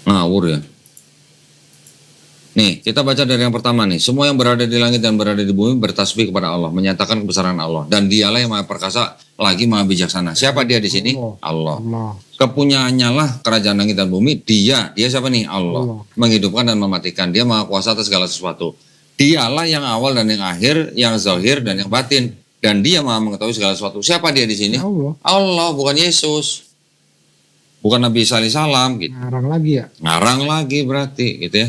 Ngawur ya. Nih, kita baca dari yang pertama nih. Semua yang berada di langit dan berada di bumi bertasbih kepada Allah, menyatakan kebesaran Allah. Dan dialah yang maha perkasa lagi maha bijaksana. Siapa dia di sini? Allah. Allah. Kepunyaannya lah kerajaan langit dan bumi. Dia siapa nih? Allah. Allah. Menghidupkan dan mematikan. Dia maha kuasa atas segala sesuatu. Dialah yang awal dan yang akhir, yang zahir dan yang batin. Dan dia maha mengetahui segala sesuatu. Siapa dia di sini? Allah. Allah, bukan Yesus. Bukan Nabi Isa alaihissalam gitu. Ngarang lagi ya. Ngarang lagi berarti gitu ya.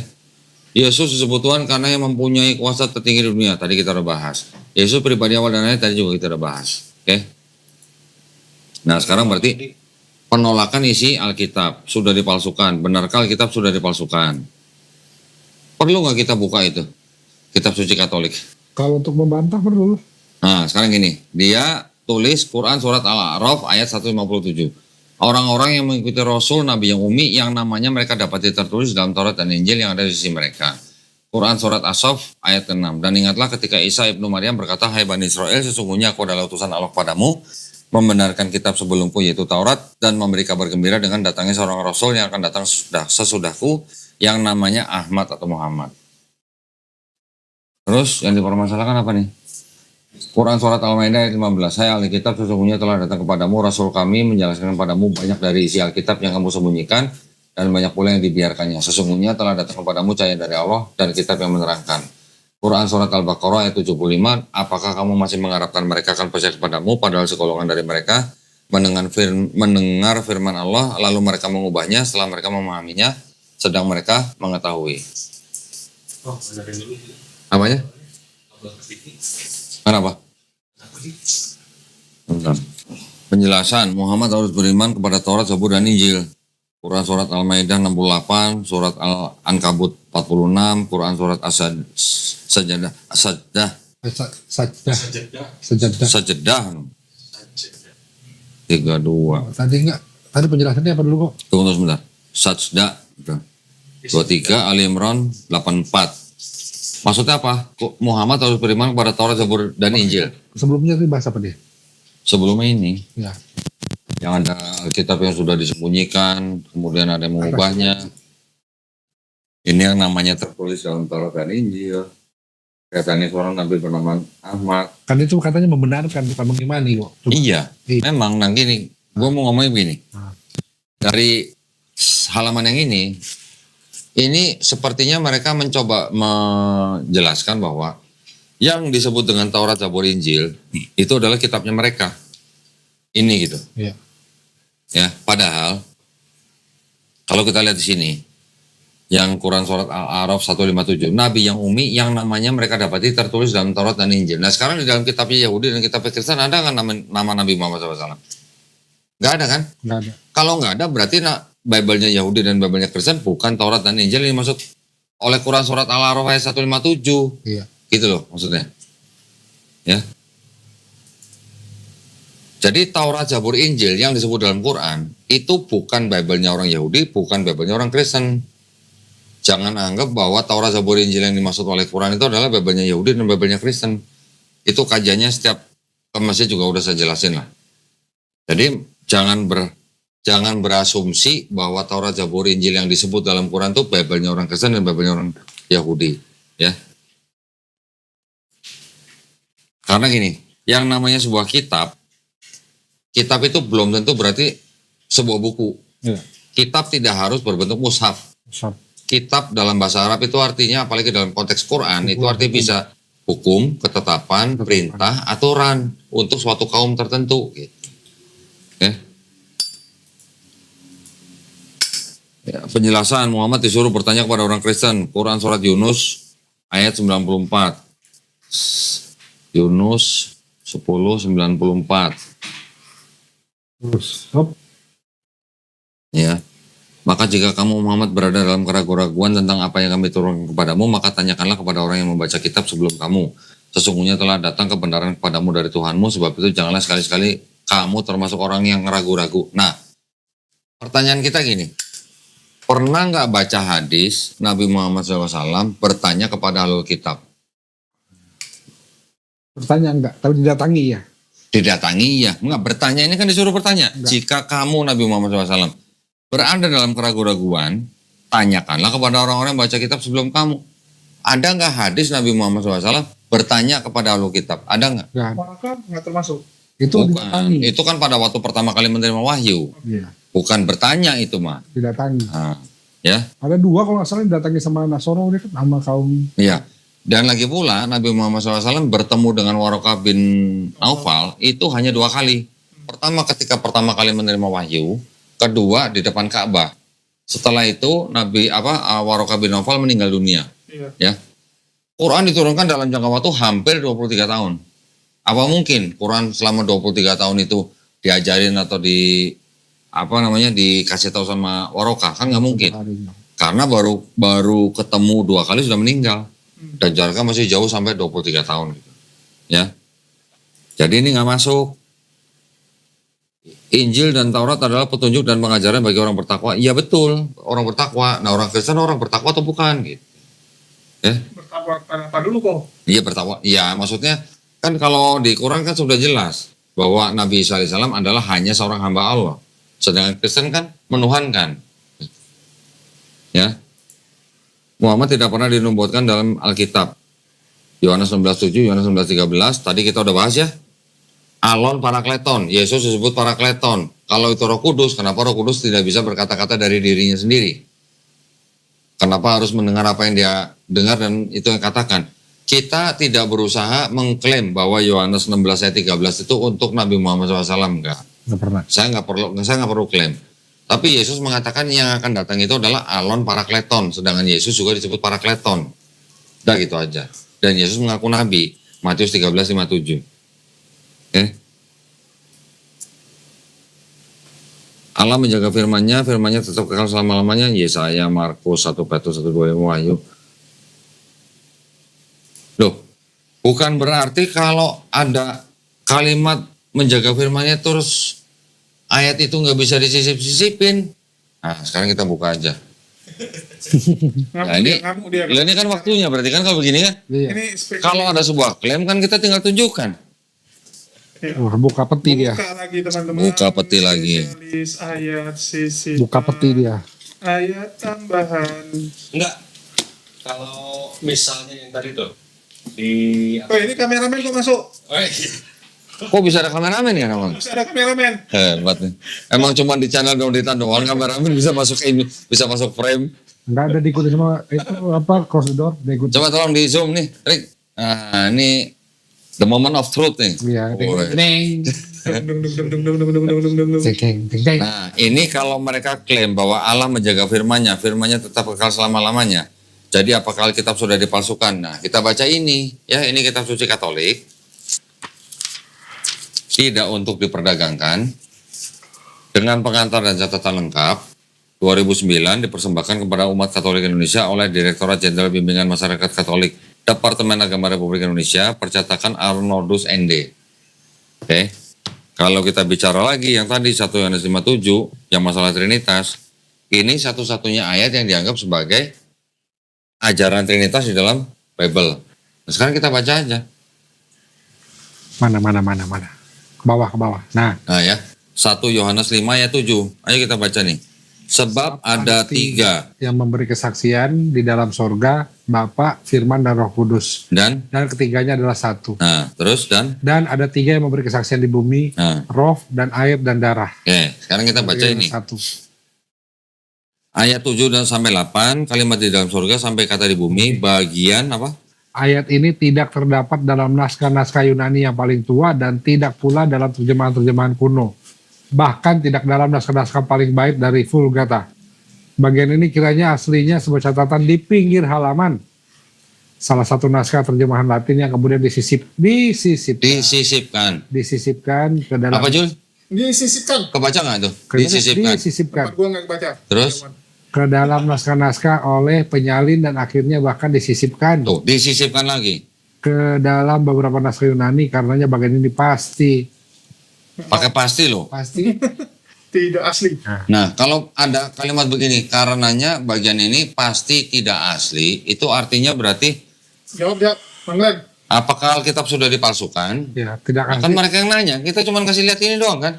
Yesus disebut Tuhan karena yang mempunyai kuasa tertinggi di dunia. Tadi kita udah bahas. Yesus pribadi awal dan akhir tadi juga kita udah bahas. Oke. Nah sekarang berarti penolakan isi Alkitab sudah dipalsukan. Benarkah Alkitab sudah dipalsukan? Perlu nggak kita buka itu? Kitab suci Katolik. Kalau untuk membantah perlu. Nah sekarang gini. Dia tulis Quran surat Al-A'raf ayat 157. Orang-orang yang mengikuti Rasul, Nabi yang umi, yang namanya mereka dapati tertulis dalam Taurat dan Injil yang ada di sisi mereka. Quran surat As-Saff ayat 6. Dan ingatlah ketika Isa ibnu Maryam berkata, hai Bani Israel, sesungguhnya aku adalah utusan Allah padamu, membenarkan kitab sebelumku yaitu Taurat, dan memberi kabar gembira dengan datangnya seorang Rasul yang akan datang sesudahku, yang namanya Ahmad atau Muhammad. Terus yang dipermasalahkan apa nih? Quran surat Al-Maidah ayat 15. Hai ahli kitab, sesungguhnya telah datang kepadamu Rasul kami menjelaskan kepadamu banyak dari isi Alkitab yang kamu sembunyikan dan banyak pula yang dibiarkannya. Sesungguhnya telah datang kepadamu cahaya dari Allah dan kitab yang menerangkan. Quran surat Al-Baqarah ayat 75. Apakah kamu masih mengharapkan mereka akan percaya kepadamu padahal segolongan dari mereka mendengar firman Allah lalu mereka mengubahnya setelah mereka memahaminya sedang mereka mengetahui. Oh, benerin dulu. Apanya? Kenapa? Bentar. Penjelasan, Muhammad harus beriman kepada Taurat, Zabur, dan Injil. Quran surat Al-Maidah 68, surat Al-Ankabut 46, Quran surat As-Sajdah, Sajadah. 32. Tadi penjelasannya apa dulu kok? Tunggu sebentar. Sajdah 23, Ali Imran 84. Maksudnya apa? Muhammad harus beriman kepada Taurat, Zabur, dan Injil. Sebelumnya itu bahasa apa dia? Sebelumnya ini, Ya. yang ada Alkitab yang sudah disembunyikan, kemudian ada yang mengubahnya. Ini yang namanya tertulis dalam Taurat dan Injil. Katanya seorang Nabi bernama Ahmad. Kan itu katanya membenarkan, bukan mengimani kok. Iya, Iya. memang. Nah gini, gue mau ngomongin begini. Dari halaman yang ini sepertinya mereka mencoba menjelaskan bahwa yang disebut dengan Taurat, Zabur, Injil itu adalah kitabnya mereka. Ini gitu. Iya. Ya, padahal kalau kita lihat di sini yang Quran surat Al-A'raf 157, Nabi yang umi yang namanya mereka dapati tertulis dalam Taurat dan Injil. Nah, sekarang di dalam kitabnya Yahudi dan kitab Kristen ada nggak nama Nabi Muhammad SAW? Nggak ada kan? Nggak ada. Kalau nggak ada berarti Bible-nya Yahudi dan Bible-nya Kristen bukan Taurat dan Injil yang dimaksud oleh Quran surat Al-A'raf ayat 157. Iya. Gitu loh maksudnya. Ya. Jadi Taurat, Zabur, Injil yang disebut dalam Quran itu bukan Bible-nya orang Yahudi, bukan Bible-nya orang Kristen. Jangan anggap bahwa Taurat, Zabur, Injil yang dimaksud oleh Quran itu adalah Bible-nya Yahudi dan Bible-nya Kristen. Itu kajiannya setiap ke masjid juga udah saya jelasin lah. Jadi jangan berasumsi bahwa Taurat, Zabur, Injil yang disebut dalam Quran itu Bible-nya orang Kristen dan Bible-nya orang Yahudi, ya. Karena gini, yang namanya sebuah kitab itu belum tentu berarti sebuah buku. Iya. Kitab tidak harus berbentuk mushaf. Kitab dalam bahasa Arab itu artinya, apalagi dalam konteks Quran, itu artinya bisa hukum, ketetapan, perintah, aturan untuk suatu kaum tertentu, gitu. Ya. Ya, penjelasan Muhammad disuruh bertanya kepada orang Kristen. Quran surat Yunus ayat 94. Yunus 10:94. Terus, hop. Ya. Maka jika kamu Muhammad berada dalam keraguan-raguan tentang apa yang kami turunkan kepadamu, maka tanyakanlah kepada orang yang membaca kitab sebelum kamu. Sesungguhnya telah datang kebenaran kepadamu dari Tuhanmu, sebab itu janganlah sekali-sekali kamu termasuk orang yang ragu-ragu. Nah, pertanyaan kita gini. Pernah nggak baca hadis Nabi Muhammad SAW bertanya kepada ahlul kitab? Bertanya enggak, tapi didatangi ya. Didatangi ya, enggak bertanya, ini kan disuruh bertanya. Enggak. Jika kamu Nabi Muhammad SAW berada dalam keraguan-raguan, tanyakanlah kepada orang-orang yang baca kitab sebelum kamu. Ada nggak hadis Nabi Muhammad SAW bertanya kepada ahlul kitab? Ada nggak? Enggak ada. Maka nggak termasuk. Itu Bukan. didatangi. Itu kan pada waktu pertama kali menerima wahyu. Iya, Bukan bertanya itu mah. didatangi. Nah, ya. Ada 2 kalau nggak salah didatangi sama Nasoro, dia kan sama kaum. Iya. Dan lagi pula Nabi Muhammad SAW bertemu dengan Warokah bin Naufal itu hanya 2 kali. Pertama ketika pertama kali menerima wahyu, kedua di depan Ka'bah. Setelah itu Warokah bin Naufal meninggal dunia. Iya. Ya. Quran diturunkan dalam jangka waktu hampir 23 tahun. Apa mungkin Quran selama 23 tahun itu diajarin atau dikasih tahu sama Warokah? Kan nggak mungkin. Karena baru ketemu 2 kali sudah meninggal. Dan jaraknya masih jauh sampai 23 tahun gitu. Ya. Jadi ini nggak masuk. Injil dan Taurat adalah petunjuk dan pengajaran bagi orang bertakwa. Iya betul, orang bertakwa. Nah, orang Kristen orang bertakwa atau bukan gitu. Ya. Bertakwa apa dulu kok? Iya bertakwa. Iya, maksudnya kan kalau di Quran kan sudah jelas bahwa Nabi Isa alaihissalam adalah hanya seorang hamba Allah. Sedangkan Kristen kan menuhankan. Ya. Muhammad tidak pernah dinubuatkan dalam Alkitab. Yohanes 19:7, Yohanes 19:13, tadi kita udah bahas ya. Alon Parakleton, Yesus disebut Parakleton. Kalau itu Roh Kudus, kenapa Roh Kudus tidak bisa berkata-kata dari dirinya sendiri? Kenapa harus mendengar apa yang dia dengar dan itu yang katakan? Kita tidak berusaha mengklaim bahwa Yohanes 16 ayat 13 itu untuk Nabi Muhammad SAW, enggak. Nggak pernah. Saya nggak perlu klaim. Tapi Yesus mengatakan yang akan datang itu adalah Alon Parakleton, sedangkan Yesus juga disebut Parakleton. Udah gitu aja. Dan Yesus mengaku Nabi, Matius 13:57. Allah menjaga firman-Nya tetap kekal selama-lamanya. Yesaya, Markus, 1 Petrus, 1-2 Wahyu. Loh, bukan berarti kalau ada kalimat menjaga firman-Nya terus ayat itu nggak bisa disisip-sisipin. Nah, sekarang kita buka aja. Nah, Ngamuk dia. ini kan waktunya, berarti kan kalau begini kan. Iya. Ini spek- Kalau ada sebuah klaim kan kita tinggal tunjukkan. Wah, buka peti dia. Buka lagi teman-teman. Buka peti lagi. Spesialis ayat sisi. Buka peti dia. Ayat tambahan. Enggak. Kalau misalnya yang tadi tuh di Oh ini kameramen kok masuk? Kok bisa ada kameramen ya namanya? Harus ada kameramen. Hebat nih. Emang cuma di channel Donitan doang kameramen bisa masuk ini, bisa masuk frame. Nggak ada diikuti sama itu apa cross the door, diikuti. Coba tolong di zoom nih, Rick. Nah, ini the moment of truth nih. Iya, Woi. deng, Dung, dung, dung, dung, dung, dung, dung, dung, dung, dung, dung. deng, deng, deng. Nah, ini kalau mereka klaim bahwa Allah menjaga firman-Nya, firman-Nya tetap kekal selama-lamanya. Jadi apakah Alkitab sudah dipalsukan? Nah, kita baca ini, ya ini kitab suci Katolik. Tidak untuk diperdagangkan. Dengan pengantar dan catatan lengkap, 2009 dipersembahkan kepada umat Katolik Indonesia oleh Direktorat Jenderal Bimbingan Masyarakat Katolik, Departemen Agama Republik Indonesia, percetakan Arnoldus ND. Oke. Kalau kita bicara lagi yang tadi 1 Yohanes 5:7 yang masalah Trinitas, ini satu-satunya ayat yang dianggap sebagai ajaran Trinitas di dalam Bible. Nah, sekarang kita baca aja. Mana. Ke bawah. Nah, Ya. 1 Yohanes 5 ayat 7. Ayo kita baca nih. Sebab ada 3 yang memberi kesaksian di dalam sorga, Bapa, Firman, dan Roh Kudus. dan Dan ketiganya adalah satu. terus dan Dan ada 3 yang memberi kesaksian di bumi, roh, dan air, dan darah. oke, sekarang kita baca Ketiganya ini. Satu. Ayat 7 dan sampai 8, kalimat di dalam surga sampai kata di bumi, bagian apa? Ayat ini tidak terdapat dalam naskah-naskah Yunani yang paling tua dan tidak pula dalam terjemahan-terjemahan kuno. Bahkan tidak dalam naskah-naskah paling baik dari Vulgata. Bagian ini kiranya aslinya sebuah catatan di pinggir halaman. Salah satu naskah terjemahan Latin yang kemudian disisipkan ke dalam. Apa Jul? Disisipkan. Kebaca nggak tuh? Disisipkan Tempat gua nggak baca. Terus? ke dalam naskah-naskah oleh penyalin dan akhirnya bahkan disisipkan Tuh, disisipkan lagi. ke dalam beberapa naskah Yunani, karenanya bagian ini pasti Pakai pasti loh. Tidak asli. Nah, kalau ada kalimat begini, karenanya bagian ini pasti tidak asli, itu artinya berarti Jawab ya, Bang Glenn. apakah Alkitab sudah dipalsukan? ya tidak Kan asli. mereka yang nanya, kita cuma kasih lihat ini doang kan?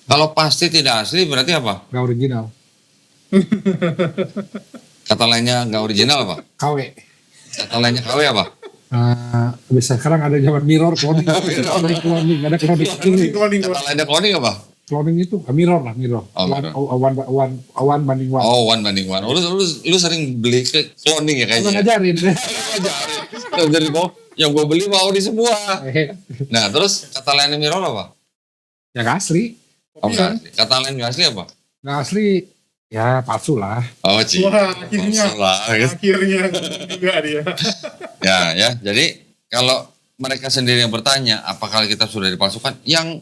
Kalau pasti tidak asli berarti apa? Nggak original. Kata lainnya nggak original apa? KW. Kata lainnya KW apa? Bisa sekarang ada zaman mirror cloning, cloning, ada cloning. Kata lainnya cloning apa? Cloning itu mirror lah, mirror. Oh, One banding one. Oh, 1:1. Oh, lu sering beli ke cloning ya Aku kayaknya. ngajarin. Ngajarin. Dari kok yang gua beli mau di semua. Nah, terus kata lainnya mirror apa? Yang asli, Oh, enggak. Kata lain nggak asli apa? nggak asli, ya palsu lah. Oh, Ci. Wah, akhirnya. Salah, gitu. Akhirnya juga dia. Ya. Jadi kalau mereka sendiri yang bertanya, apakah kita sudah dipalsukan? Yang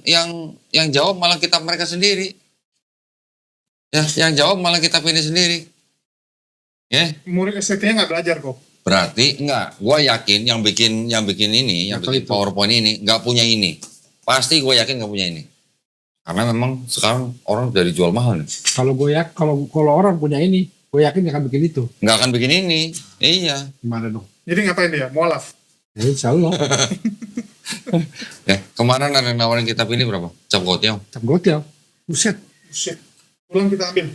jawab malah mereka sendiri. Ya, yang jawab malah kita pilih sendiri. Ya, Murid STT-nya nggak belajar kok. berarti enggak. Gua yakin yang bikin ini, yang Betul bikin itu. PowerPoint ini nggak punya ini. Pasti gue yakin nggak punya ini. Karena memang sekarang orang dari jual mahal nih. Kalau kalau orang punya ini, gue yakin dia akan bikin itu. Nggak akan bikin ini. Iya. Gimana dong? Jadi ngapain dia? Mualaf. Ya, insya Allah. Ya, kemarin ada yang nawarin kita pilih berapa? Cap gotnya. Cap gotel. Buset. Buset. Pulang kita ambil.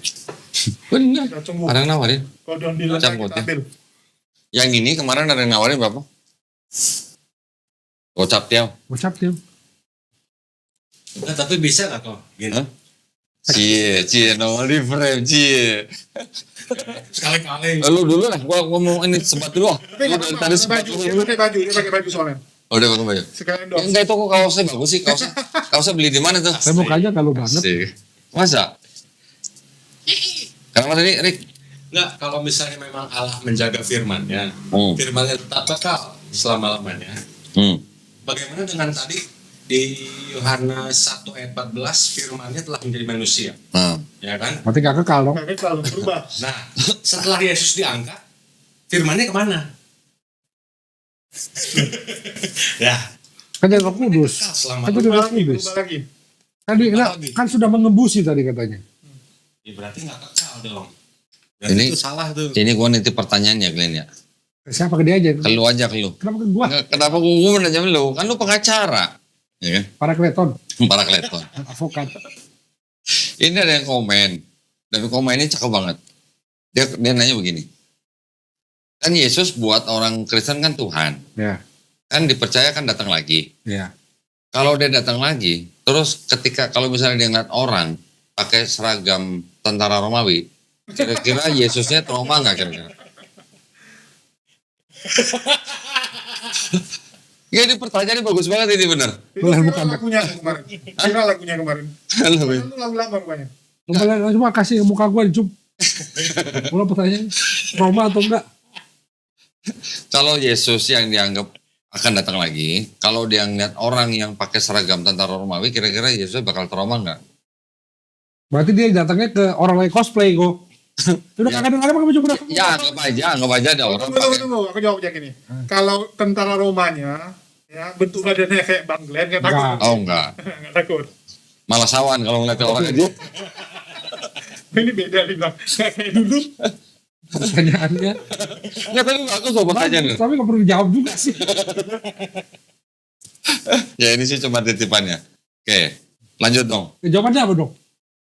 Bener. Kita tunggu. Ada yang nawarin. Kalau down dealer Cap kita gote. ambil. Yang ini kemarin ada yang nawarin berapa? Gocap tiaw. Buset dia. Nah, tapi bisa nggak kok? Gini. Hah? Cie, no di frame, cie. Sekali-kali. Lu dulu lah, gua mau ini sebat dulu. Tapi Gua nggak dari apa-apa, tadi pakai sebat baju. dulu. Dia pakai baju soalnya. Oh, udah pakai baju. Sekalian Ya, dong. enggak itu kok kaosnya bagus sih, kaosnya beli di mana tuh? Saya mukanya kalau banget. Asik. Masa? Kenapa tadi, Rick? Nggak, kalau misalnya memang Allah menjaga firman-Nya, Hmm. firman-Nya tetap kekal selama-lamanya. Hmm. Bagaimana dengan tadi di Yohanes 1 ayat 14 firman-Nya telah menjadi manusia, Nah, ya kan? Berarti gak kekal dong. Makanya kalau berubah. Nah, setelah Yesus diangkat, firman-Nya kemana? Ya, Kan dia Roh Kudus. kekal selama Kan dia Berubah Roh lagi, Kudus. berubah lagi. Kan sudah mengembusi tadi katanya. Ya, berarti nggak kekal dong. Berarti Ini- itu salah tuh. ini gua nitip pertanyaan ya, Glenn ya. Siapa ke dia aja? Ke lu aja, ke lu. Kenapa ke gua? Nggak, kenapa gua nanya lu? Kan lu pengacara. Ya kan? Para kleton, Para kleton. advokat. Ini ada yang komen. Dan komen ini cakep banget. Dia nanya begini. Kan Yesus buat orang Kristen kan Tuhan. Ya, Kan dipercaya kan datang lagi. ya. Kalau dia datang lagi, terus kalau misalnya dia ngeliat orang pakai seragam tentara Romawi, kira-kira Yesusnya trauma nggak kira-kira? Ya ini pertanyaannya bagus banget ini bener. Itu Boleh viral bukan, Pak? lagunya kemarin. Viral lagunya kemarin. Halo, Kan itu lagu lama rupanya. Kembali cuma kasih muka gua dicum. Ulang pertanyaan, trauma atau enggak? Kalau Yesus yang dianggap akan datang lagi, kalau dia ngeliat orang yang pakai seragam tentara Romawi, kira-kira Yesus bakal trauma nggak? Berarti dia datangnya ke orang lain cosplay kok. Udah Ya. kadang-kadang pakai baju berat. Ya anggap aja ada orang Tunggu, pakai. tunggu. Aku jawab yang ini. Kalau tentara Romanya, ya bentuk badannya kayak Bang Glenn, nggak takut. Enggak. Oh enggak, Nggak takut. malah sawan kalau ngeliat orang aja. Ini beda nih Bang. Nggak kayak dulu. Pertanyaannya. Enggak, tapi aku coba tanya nih. Tapi nggak perlu dijawab juga sih. Ya ini sih cuma titipannya. Oke, lanjut dong. Jawabannya apa dong?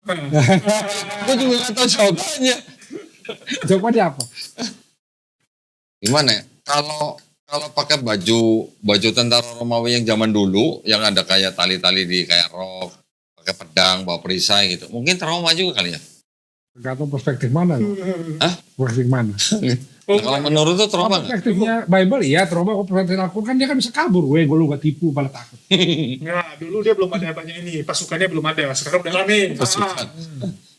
Aku juga nggak tahu jawabannya. Jawabannya apa? Gimana ya? Kalau pakai baju tentara Romawi yang zaman dulu, yang ada kayak tali-tali di kayak rok, pakai pedang, bawa perisai gitu, mungkin trauma juga kali ya. Tergantung perspektif mana loh. Hah? Perspektif mana? Nah, kalau menurut tuh trauma nggak? Perspektifnya Bible iya, trauma. Kalau perspektif Al-Quran kan dia kan bisa kabur. Gue lu gak tipu, malah takut. Nah, dulu dia belum ada banyak ini. Pasukannya belum ada. Sekarang udah rame. Pasukan.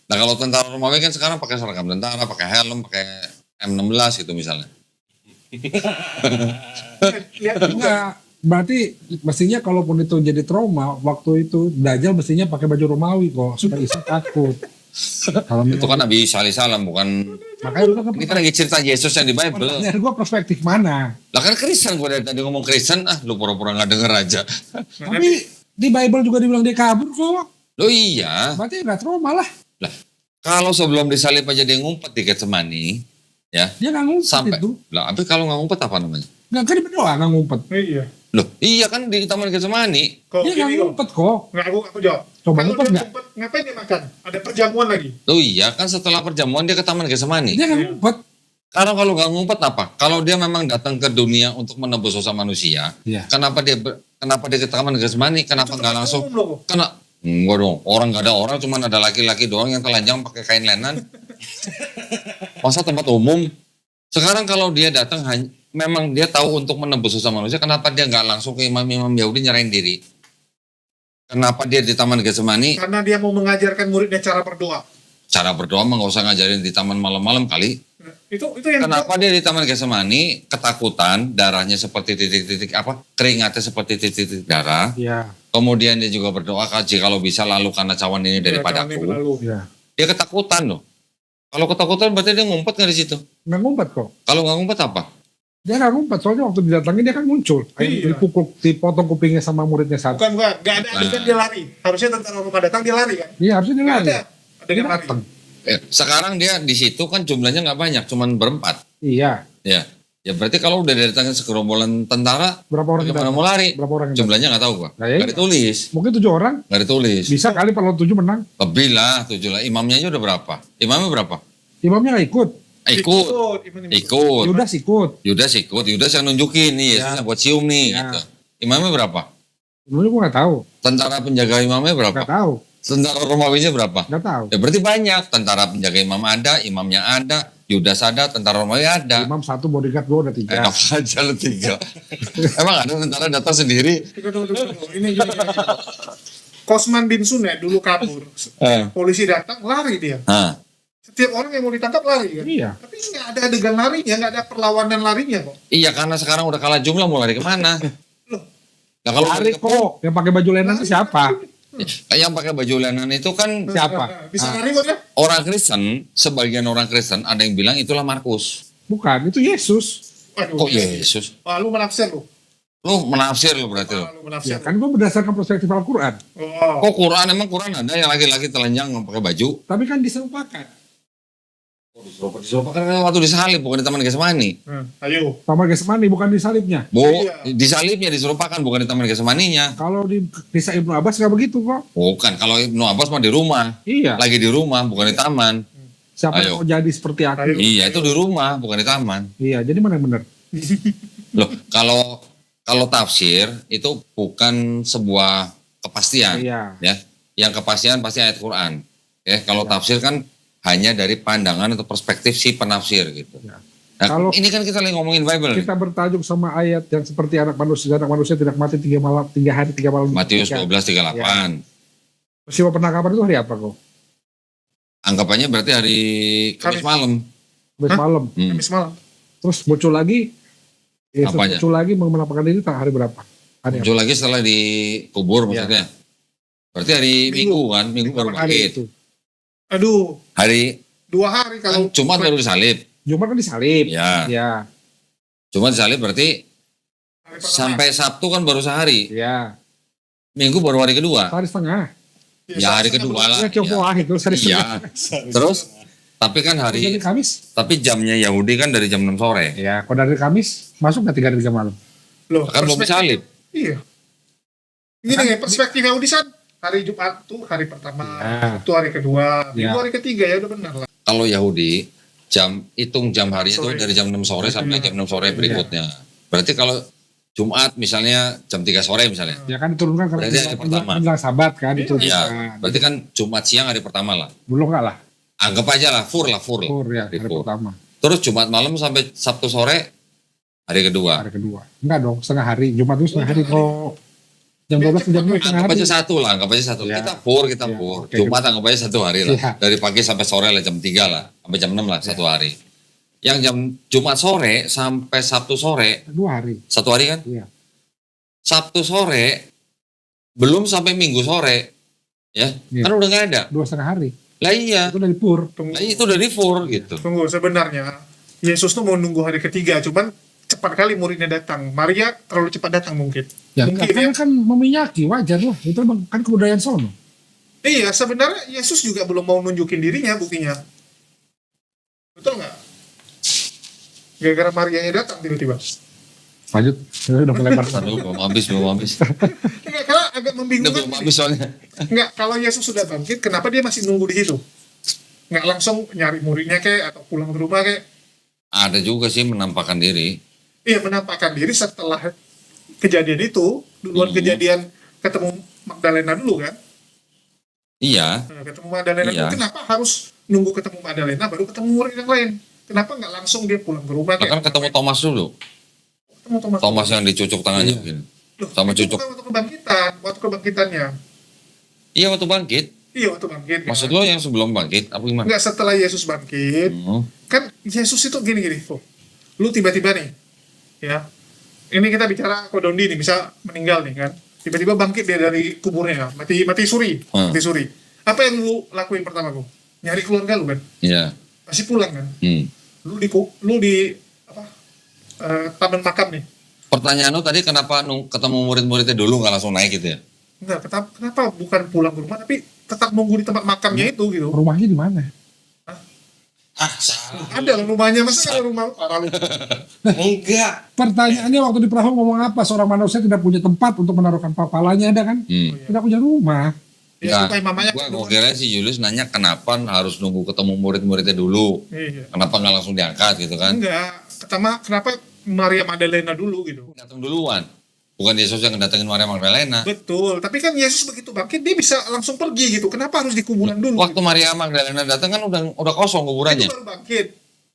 Nah kalau tentara Romawi kan sekarang pakai seragam tentara, pakai helm, pakai M16 gitu misalnya. Lihat juga. Enggak. Berarti mestinya kalaupun itu jadi trauma, waktu itu Dajjal mestinya pakai baju Romawi kok. Supaya Isa takut. Kalau Itu kan Nabi Isa alaihissalam, bukan. makanya lu kan Ini kan lagi cerita Yesus yang di Bible. pertanyaan gue perspektif mana? Lah kan Kristen, gue dari tadi ngomong Kristen, lu pura-pura nggak denger aja. Tapi di Bible juga dibilang dia kabur kok. Lo iya. Berarti nggak trauma lah. Lah, kalau sebelum disalib aja dia ngumpet di Getsemani, ya, Dia nggak ngumpet sampai. itu. Lah, tapi kalau nggak ngumpet apa namanya? Nggak kan dia berdoa nggak ngumpet. Iya. Loh, iya kan di Taman Getsemani. Kok Dia nggak gini kok. ngumpet kok. Nggak, aku jawab. Coba Kalau ngumpet dia nggak? ngumpet, ngapain dia makan? Ada perjamuan lagi. Loh iya kan setelah perjamuan dia ke Taman Getsemani. Dia nggak ngumpet. Karena kalau nggak ngumpet apa? Kalau dia memang datang ke dunia untuk menebus dosa manusia, Iya. kenapa dia ke Taman Getsemani? Kenapa nggak langsung? Umum loh. Kena enggak dong. Orang nggak ada orang, cuma ada laki-laki doang yang telanjang pakai kain lenan. Masa tempat umum? Sekarang kalau dia datang memang dia tahu untuk menebus dosa manusia, kenapa dia nggak langsung ke imam-imam Yahudi nyerahin diri? Kenapa dia di Taman Getsemani? Karena dia mau mengajarkan muridnya cara berdoa. Cara berdoa mah nggak usah ngajarin di taman malam-malam kali. Nah, itu yang Kenapa dia di Taman Getsemani ketakutan, darahnya seperti titik-titik keringatnya seperti titik-titik darah. Iya. Kemudian dia juga berdoa kalau bisa lalu karena cawan ini daripadaku. Iya. Dia ketakutan loh. Kalau ketakutan berarti dia ngumpet nggak di situ? Nggak ngumpet kok. Kalau nggak ngumpet apa? Dia nggak ngumpet, soalnya waktu didatangin dia kan muncul. Iya. Dipotong kupingnya sama muridnya satu. bukan, nggak ada adegan dia lari. Harusnya tentara Roma datang dia lari kan? Iya, harusnya dia Nggak lari. ada adegan lari. Datang. Sekarang dia di situ kan jumlahnya nggak banyak, cuman berempat. Iya. Ya, ya berarti kalau udah datangin segerombolan tentara, Berapa orang bagaimana kita? mau lari? Berapa orang kita? Jumlahnya nggak tahu gua. Nah, ya Nggak iya. ditulis, Mungkin 7 orang. nggak ditulis. Bisa kali kalau 7 menang. Lebih lah, 7 lah. Imamnya aja udah berapa? Imamnya berapa? Imamnya nggak ikut. Ikut. Ikut. Yudas ikut. Yudas ikut. Yudas yang nunjukin nih, Yesus yang buat cium nih. Ya. Gitu. Imamnya berapa? Sebelumnya gue nggak tahu. Tentara penjaga imamnya berapa? Nggak tahu. Tentara Romawinya berapa? Nggak tahu. Ya berarti banyak. Tentara penjaga imam ada, imamnya ada, Yudas ada, tentara Romawi ada. Imam 1, bodyguard 2, udah 3. Enak aja lu 3. Emang ada tentara datang sendiri? Tunggu. Ini gini. Kosman bin Sunet dulu kabur. Polisi datang, lari dia. Nah, Setiap orang yang mau ditangkap lari kan? Iya. Tapi nggak ada adegan larinya, nggak ada perlawanan larinya kok. iya karena sekarang udah kalah jumlah mau lari kemana? Loh. Nah kalau Lari kok. Yang pakai baju lenan itu siapa? yang pakai baju lenan itu kan Siapa? Bisa lari kok ya? orang Kristen, sebagian orang Kristen ada yang bilang itulah Markus. Bukan, itu Yesus. Waduh. Kok Yesus? Wah, lu menafsir lu. Lu menafsir lu berarti lu. Wah, lu menafsir. Ya kan gue berdasarkan perspektif Al-Quran. Oh. Kok Quran emang Quran ada yang laki-laki telanjang nggak pakai baju? Tapi kan diserupakan. Disuruh kan waktu disalib bukan di Taman Getsemani. Ayo. Taman Getsemani bukan di salibnya. Iya. Disalibnya disuruhkan bukan di Taman Getsemaninya. Kalau di desa Ibnu Abbas nggak begitu kok. Bukan, kalau Ibnu Abbas mah di rumah. Iya. Lagi di rumah bukan di taman. Siapa Ayo. yang mau jadi seperti aku? Ayo. Iya, itu di rumah bukan di taman. Iya, jadi mana yang benar? Loh, kalau tafsir itu bukan sebuah kepastian, Iya. ya. Yang kepastian pasti ayat Quran. Ya, kalau tafsir kan hanya dari pandangan atau perspektif si penafsir gitu. Ya. Nah, Kalau- ini kan kita lagi ngomongin Bible. Kita bertajuk sama ayat yang seperti anak manusia tidak mati 3 hari 3 malam. Matius 3. 12:38. Peristiwa penangkapan itu hari apa kok? Anggapannya berarti hari Kamis Kamis. malam. Habis malam. Kamis malam. Terus muncul lagi. Yesus Apanya? muncul lagi menampakkan diri hari berapa? Hari apa? Muncul lagi setelah dikubur maksudnya. Berarti hari Minggu kan, Minggu baru Hari bangkit. itu. Aduh, Hari 2 hari kan kalau Jumat baru disalib. Jumat kan disalib. Ya, Ya. Jumat disalib berarti hari pertama. sampai Sabtu kan baru sehari. Ya. Minggu baru hari kedua. Hari setengah. Ya hari kedua lah. Ya, kiopo akhir terus hari setengah. Iya. Terus tapi kan Jadi hari Kamis. tapi jamnya Yahudi kan dari jam 6 sore. Ya, kalau dari Kamis masuk nggak 3 hari 3 malam? Loh, Kan belum disalib. Iya. Gini perspektif Yahudi san. Hari Jumat tuh hari pertama, Ya. itu hari kedua, Minggu Ya. hari ketiga ya udah benar lah. Kalau Yahudi hitung jam hari itu Sore. dari jam 6 sore sampai jam 6 sore berikutnya. Berarti kalau Jumat misalnya jam 3 sore misalnya. Ya kan diturunkan karena Berarti hari pertama. menjelang Sabat kan itu. Ya, berarti kan Jumat siang hari pertama lah. Belum nggak lah. Anggap aja lah, fur. Pur ya, hari Pur. pertama. Terus Jumat malam sampai Sabtu sore hari kedua. Hari kedua. Enggak dong, setengah hari. Jumat itu setengah hari kok. Jam 12 ke jam 2 setengah Anggap hari. aja satu lah, anggap aja satu. Ya. Kita pur. Ya, oke. Jumat anggap aja satu hari lah. Ya. Dari pagi sampai sore lah jam 3 lah. Sampai jam 6 lah, satu hari. Yang jam Jumat sore sampai Sabtu sore, 2 hari. satu hari kan? Iya. Sabtu sore, belum sampai Minggu sore, ya Iya. kan udah nggak ada. 2 setengah hari. Lah iya, Itu dari Pur. Tunggu, lah itu dari fur gitu. tunggu sebenarnya Yesus tuh mau nunggu hari ketiga, cuman cepat kali muridnya datang. Maria terlalu cepat datang mungkin. Ya, Mungkin karena ya. kan meminyaki, wajar lah. Itu emang kan kebudayaan sono. Iya, sebenarnya Yesus juga belum mau nunjukin dirinya buktinya. Betul nggak? Gara-gara Marianya datang tiba-tiba. Lanjut. Ya, udah melebar. Aduh, belum habis. Enggak, karena agak Udah membingungkan. belum habis soalnya. Enggak, kalau Yesus sudah bangkit, kenapa dia masih nunggu di situ? Nggak langsung nyari muridnya kayak atau pulang ke rumah kayak? Ada juga sih menampakkan diri. Iya, menampakkan diri setelah kejadian itu, duluan kejadian ketemu Magdalena dulu kan? Iya, Nah, ketemu Magdalena Iya. dulu, kenapa harus nunggu ketemu Magdalena baru ketemu murid yang lain? Kenapa nggak langsung dia pulang ke rumah? kan ketemu Thomas dulu. Ketemu Thomas. Thomas yang dicucuk tangannya begini. Loh, sama itu cucuk. bukan waktu kebangkitannya. Iya waktu bangkit. Iya, waktu bangkit. Maksud kan? lo yang sebelum bangkit apa gimana? Enggak, setelah Yesus bangkit, Hmm. kan Yesus itu gini-gini, tuh. Lu tiba-tiba nih, ya. Ini kita bicara Kodondi nih, bisa meninggal nih kan. Tiba-tiba bangkit dia dari kuburnya, mati suri, Hmm. mati suri. Apa yang lu lakuin pertama, Bu? Nyari keluarga lu kan? Iya. Pasti pulang kan? Hmm. Lu di apa? Taman makam nih. Pertanyaan lo tadi kenapa ketemu murid-muridnya dulu nggak langsung naik gitu ya? Enggak, kenapa bukan pulang ke rumah tapi tetap nunggu di tempat makamnya itu gitu. Rumahnya di mana? Salah. Ada loh rumahnya, masa ada rumah parah lu? Enggak. Pertanyaannya waktu di perahu ngomong apa? Seorang manusia tidak punya tempat untuk menaruhkan kepalanya, ada kan? Hmm. Tidak punya rumah. Ya, Nah, supaya mamanya gua kira si Julius nanya kenapa harus nunggu ketemu murid-muridnya dulu. Iya. Kenapa nggak langsung diangkat gitu kan? Enggak, kenapa Maria Magdalena dulu gitu. Datang duluan. Bukan Yesus yang ngedatengin Maria Magdalena. Betul, tapi kan Yesus begitu bangkit dia bisa langsung pergi gitu. Kenapa harus di kuburan dulu? Waktu Maria Magdalena datang kan udah kosong Itu kuburannya. baru bangkit.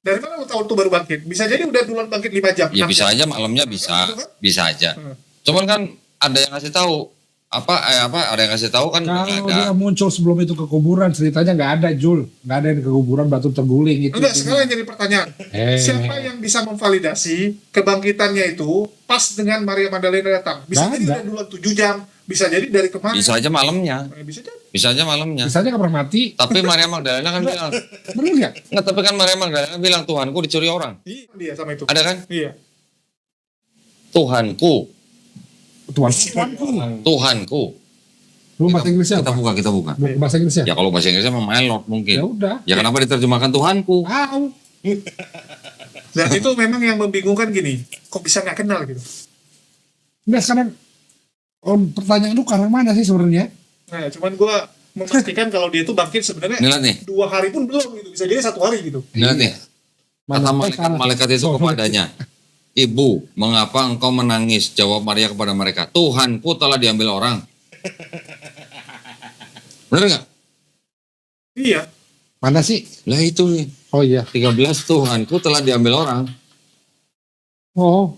Dari mana lu tahu itu baru bangkit? Bisa jadi udah duluan bangkit 5 jam. Ya 6 bisa jam. aja malamnya bisa aja. Hmm. Cuman kan ada yang ngasih tahu ada yang ngasih tahu kan nggak Kalau ada. dia muncul sebelum itu ke kuburan, ceritanya nggak ada, Jul. Nggak ada yang ke kuburan, batu terguling itu. Enggak, sekarang jadi pertanyaan. Eh. Siapa yang bisa memvalidasi kebangkitannya itu pas dengan Maria Magdalena datang? Bisa Nggak jadi ada. udah duluan 7 jam, bisa jadi dari kemarin. Bisa aja malamnya. Bisa jadi. Bisa aja malamnya. Misalnya nggak pernah mati. Tapi Maria Magdalena kan bilang, Bener nggak? nggak, tapi kan Maria Magdalena bilang Tuhanku dicuri orang. Iya, dia sama itu. Ada kan? Iya. Tuhanku, Tuhanku. Lu bahasa Inggrisnya kita apa? buka. Bahasa Inggrisnya? Ya kalau bahasa Inggrisnya mah my Lord Ya mungkin. udah. Ya kenapa diterjemahkan Tuhanku? Tahu. Dan itu memang yang membingungkan gini, kok bisa nggak kenal gitu? Enggak, sekarang pertanyaan lu karena mana sih sebenarnya? Nah, cuman gue memastikan kalau dia itu bangkit sebenarnya Nih lihat nih, 2 hari pun belum gitu, bisa jadi 1 hari gitu. lihat nih. Kata malaikat itu kepadanya, Ibu, mengapa engkau menangis? Jawab Maria kepada mereka, Tuhanku telah diambil orang. Bener nggak? Iya, Mana sih? Lah itu nih, Oh iya. 13 Tuhanku telah diambil orang. Oh.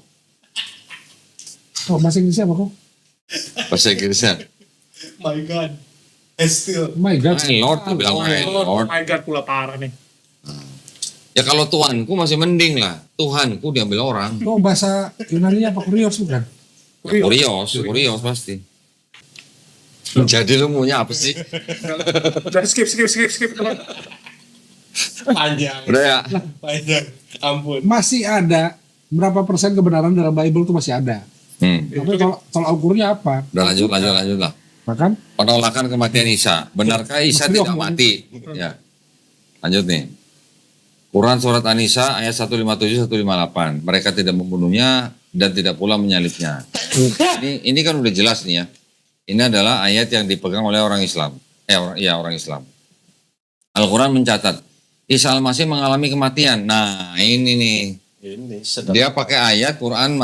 Oh, bahasa Inggrisnya apa kok? Bahasa Inggrisnya, My God. Still. Oh my God. my Lord, dia bilang my oh Lord. my God, pula parah nih. Ya kalau Tuhanku masih mending lah, Tuhanku diambil orang. Oh, bahasa Yunani apa Kurios bukan? Ya, kurios pasti. Jadi lu maunya apa sih? Udah skip. Panjang. Udah ya? Panjang. Ampun. Masih ada berapa persen kebenaran dalam Bible itu masih ada. Tapi kalau ukurnya apa? Udah lanjut lah. Makan? Penolakan kematian Isa. Benarkah Isa Mas tidak Rio, mati? Ya. Lanjut nih. Quran surat An-Nisa ayat 157 158. Mereka tidak membunuhnya dan tidak pula menyalibnya. Ini kan udah jelas nih ya. Ini adalah ayat yang dipegang oleh orang Islam. Orang Islam. Al-Quran mencatat Isa Al-Masih mengalami kematian. Nah, ini nih. Ini sedap. Dia pakai ayat Quran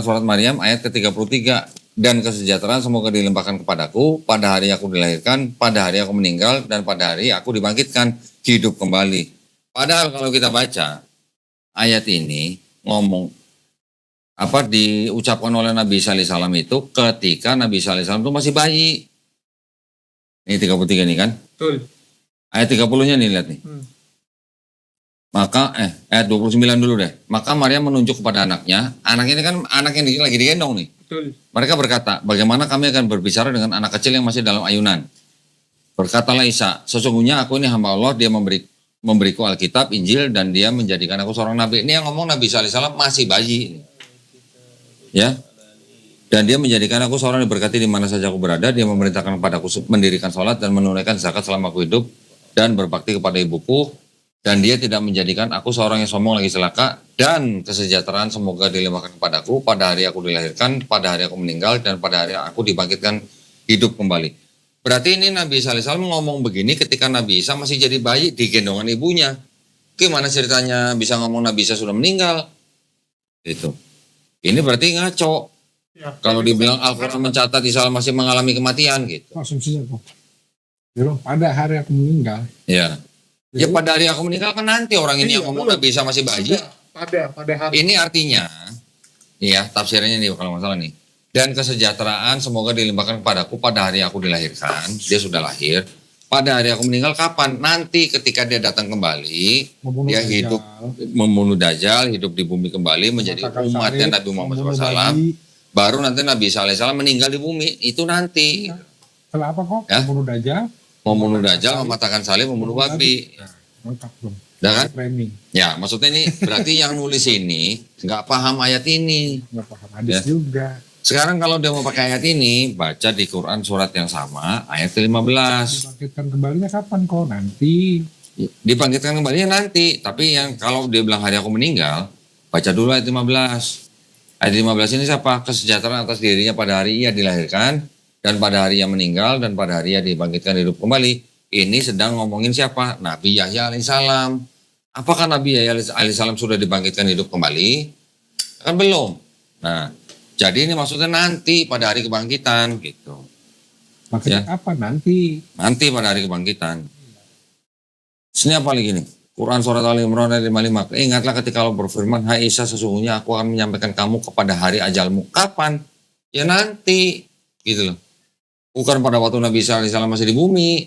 surat Maryam ayat ke-33, dan kesejahteraan semoga dilimpahkan kepadaku pada hari aku dilahirkan, pada hari aku meninggal, dan pada hari aku dibangkitkan hidup kembali. Padahal kalau kita baca ayat ini ngomong diucapkan oleh Nabi Isa alaihissalam itu ketika Nabi Isa alaihissalam itu masih bayi. Ini 33 nih kan? Betul. Ayat 30-nya nih lihat nih. Maka ayat 29 dulu deh. Maka Maria menunjuk kepada anaknya. Anak ini kan anak yang lagi digendong nih. Betul. Mereka berkata, bagaimana kami akan berbicara dengan anak kecil yang masih dalam ayunan? Berkatalah Isa, sesungguhnya aku ini hamba Allah, dia memberiku Alkitab, Injil, dan dia menjadikan aku seorang nabi. Ini yang ngomong Nabi Isa alaihissalam masih bayi. Ya. Dan dia menjadikan aku seorang yang berkati di mana saja aku berada. Dia memerintahkan kepadaku mendirikan sholat dan menunaikan zakat selama aku hidup. Dan berbakti kepada ibuku. Dan dia tidak menjadikan aku seorang yang sombong lagi celaka. Dan kesejahteraan semoga dilimpahkan kepadaku pada hari aku dilahirkan, pada hari aku meninggal, dan pada hari aku dibangkitkan hidup kembali. Berarti ini Nabi Isa alaihissalam ngomong begini ketika Nabi Isa masih jadi bayi di gendongan ibunya. Gimana ceritanya bisa ngomong Nabi Isa sudah meninggal? Itu. Ini berarti ngaco. Ya, Kalau dibilang Al-Quran mencatat Isa masih mengalami kematian gitu. Asumsinya kok. Bilang pada hari aku meninggal. Ya. Ya pada hari aku meninggal kan nanti orang ini Iya, yang ngomong betul. Nabi Isa masih bayi. pada hari Ini artinya, ya tafsirnya nih kalau nggak salah nih. Dan kesejahteraan semoga dilimpahkan kepadaku pada hari aku dilahirkan. Dia sudah lahir. Pada hari aku meninggal kapan? Nanti ketika dia datang kembali, Membunuh dia Dajjal, hidup membunuh Dajjal, hidup di bumi kembali menjadi mematahkan umatnya salib, Nabi Muhammad membunuh SAW. babi. Baru nanti Nabi SAW meninggal di bumi. Itu nanti. Kenapa kok? Ya. Membunuh Dajjal, Membunuh Dajjal, mematahkan salib, membunuh babi. lengkap dong. Udah kan? Framing, Ya maksudnya ini berarti yang nulis ini nggak paham ayat ini. nggak paham hadis Ya. juga. Sekarang kalau dia mau pakai ayat ini, baca di Quran surat yang sama, ayat ke-15. Dibangkitkan kembalinya kapan kok? Nanti. Dibangkitkan kembali nanti. Tapi yang kalau dia bilang hari aku meninggal, baca dulu ayat 15. Ayat 15 ini siapa? Kesejahteraan atas dirinya pada hari ia dilahirkan, dan pada hari ia meninggal, dan pada hari ia dibangkitkan hidup kembali. Ini sedang ngomongin siapa? Nabi Yahya alaihissalam. Apakah Nabi Yahya alaihissalam sudah dibangkitkan hidup kembali? Kan belum. Nah, jadi ini maksudnya nanti pada hari kebangkitan gitu. Makanya Ya. apa nanti? Nanti pada hari kebangkitan. Sini apa lagi nih? Quran surat Ali Imran ayat 55. Ingatlah ketika Allah berfirman, hai Isa sesungguhnya aku akan menyampaikan kamu kepada hari ajalmu. Kapan? Ya nanti. Gitu loh. Bukan pada waktu Nabi Isa alaihissalam masih di bumi.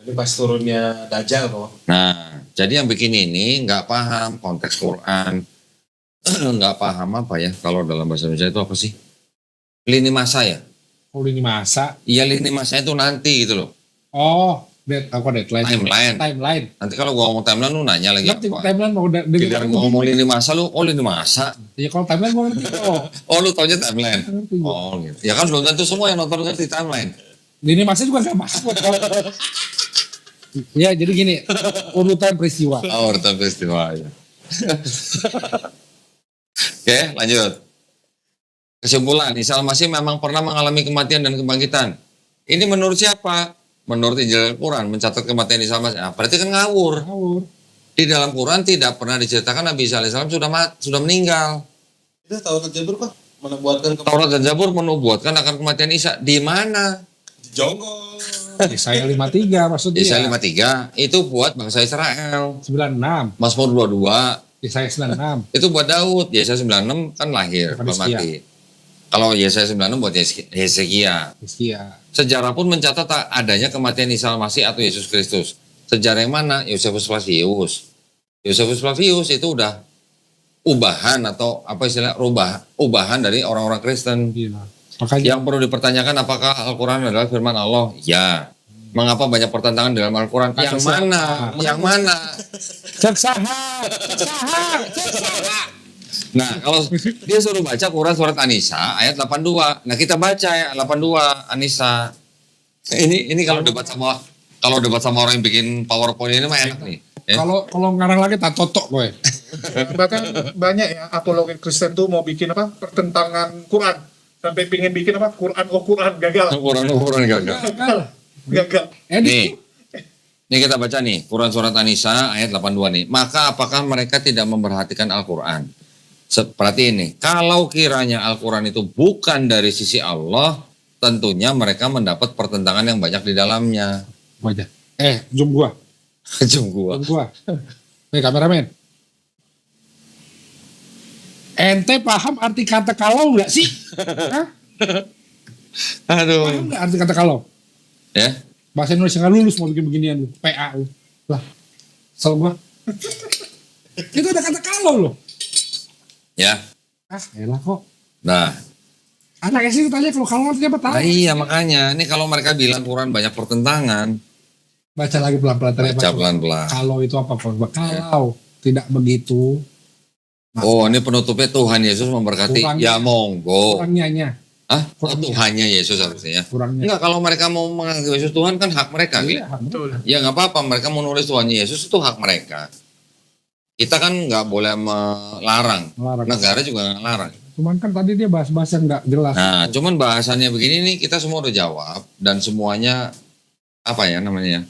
Ini pas turunnya Dajjal kok. Nah, jadi yang bikin ini nggak paham konteks Quran. Nggak paham apa ya, kalau dalam bahasa Indonesia itu apa sih? Lini masa ya? Kalau ini masa. Iya lini masa itu nanti gitu loh. Oh, deadline. Timeline. Nanti kalau gua ngomong timeline lu nanya lagi Ngerti apa? timeline mau Giliran gua ngomong lini masa lu, oh lini masa. Ya kalau timeline gue ngerti kok. Oh lu taunya timeline. Ngerti gua. Oh gitu. Ya kan belum tentu semua yang nonton ngerti timeline. Ini masa juga gak masuk. Ya jadi gini, urutan peristiwa. Oh urutan peristiwa ya. Oke lanjut. Kesimpulan, Isa Al-Masih memang pernah mengalami kematian dan kebangkitan. Ini menurut siapa? Menurut Injil Al-Quran mencatat kematian Isa Al-Masih. Nah, berarti kan ngawur. Ngawur. Di dalam Quran tidak pernah diceritakan Nabi Isa AS sudah meninggal. Itu Taurat Jabur Pak menubuatkan Taurat dan Zabur menubuatkan akan kematian Isa. Di mana? jonggol. Yesaya 53 maksudnya. Yesaya 53 itu buat bangsa Israel. 96. Mazmur 22 Yesaya 96. itu buat Daud. Yesaya 96 kan lahir, Bukan bukan mati. Kalau Yesaya 96 buat Hezekia. Hizkia. Sejarah pun mencatat tak adanya kematian Isa Al-Masih atau Yesus Kristus. Sejarah yang mana? Yosefus Flavius. Yosefus Flavius itu udah ubahan atau apa istilah ubahan dari orang-orang Kristen. Gila. Makanya Yang perlu dipertanyakan apakah Al-Quran adalah firman Allah? Ya. Mengapa banyak pertentangan dalam Al-Quran? Yang Kasus mana? Yang mana? cek saha. Nah, kalau dia suruh baca Quran surat An-Nisa ayat 82. Nah, kita baca ya 82 An-Nisa. Ini kalau debat sama orang yang bikin PowerPoint ini mah enak nih. Ya. Kalau ngarang lagi tak totok gue. bahkan banyak ya apologi Kristen tuh mau bikin apa pertentangan Quran sampai pingin bikin apa Quran gagal Quran gagal. gagal Nih. Nih kita baca nih Quran surat An-Nisa ayat 82 nih. Maka apakah mereka tidak memperhatikan Al-Quran? Seperti ini. Kalau kiranya Al-Quran itu bukan dari sisi Allah, tentunya mereka mendapat pertentangan yang banyak di dalamnya. Wajah. Zoom gua. Jum gua. Zoom gua. Kameramen. Ente paham arti kata kalau nggak sih? Hah? Aduh. Paham nggak arti kata kalau? Ya. Bahasa Indonesia nggak lulus mau bikin beginian lu. PA lu. Lah. Sel gua. Itu ada kata kalau loh. Ya. Elah kok. Nah. Anak SD tanya kalau artinya apa tahu. Nah iya makanya. Ini kalau mereka bilang Quran banyak pertentangan. Baca lagi pelan-pelan tadi. Baca pelan-pelan. Kalau itu apa? Kalau tidak begitu. Oh ini penutupnya Tuhan Yesus memberkati. Kurangnya. Ya monggo. Kurangnya. Hah? Oh, Kurangnya. Tuhannya Yesus harusnya. Kurangnya. Enggak, kalau mereka mau menganggap Yesus Tuhan kan hak mereka. Iya, betul Ya nggak apa-apa, mereka mau nulis Tuhan Yesus itu hak mereka. Kita kan nggak boleh melarang. Melarang. Negara juga nggak larang. Cuman kan tadi dia bahas-bahas yang nggak jelas. Nah, cuman bahasannya begini nih, kita semua udah jawab dan semuanya apa ya namanya?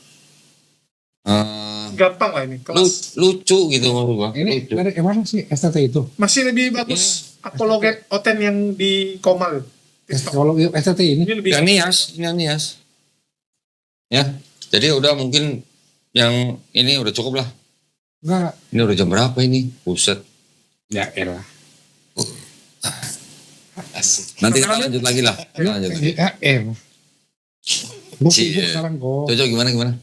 gampang lah ini. Kelas Lucu gitu maksud gua. Ini Lucu. dari mana sih STT itu? masih lebih bagus apologet Oten yang di Komal. Kalau STT ini Ini lebih Yang Nias. Ya, jadi udah mungkin yang ini udah cukup lah. enggak Ini udah jam berapa ini? Buset. ya elah. Nanti kita lanjut lagi lah. Kita lanjut lagi. Ya elah. Gue Cie. sibuk sekarang kok. Coco gimana?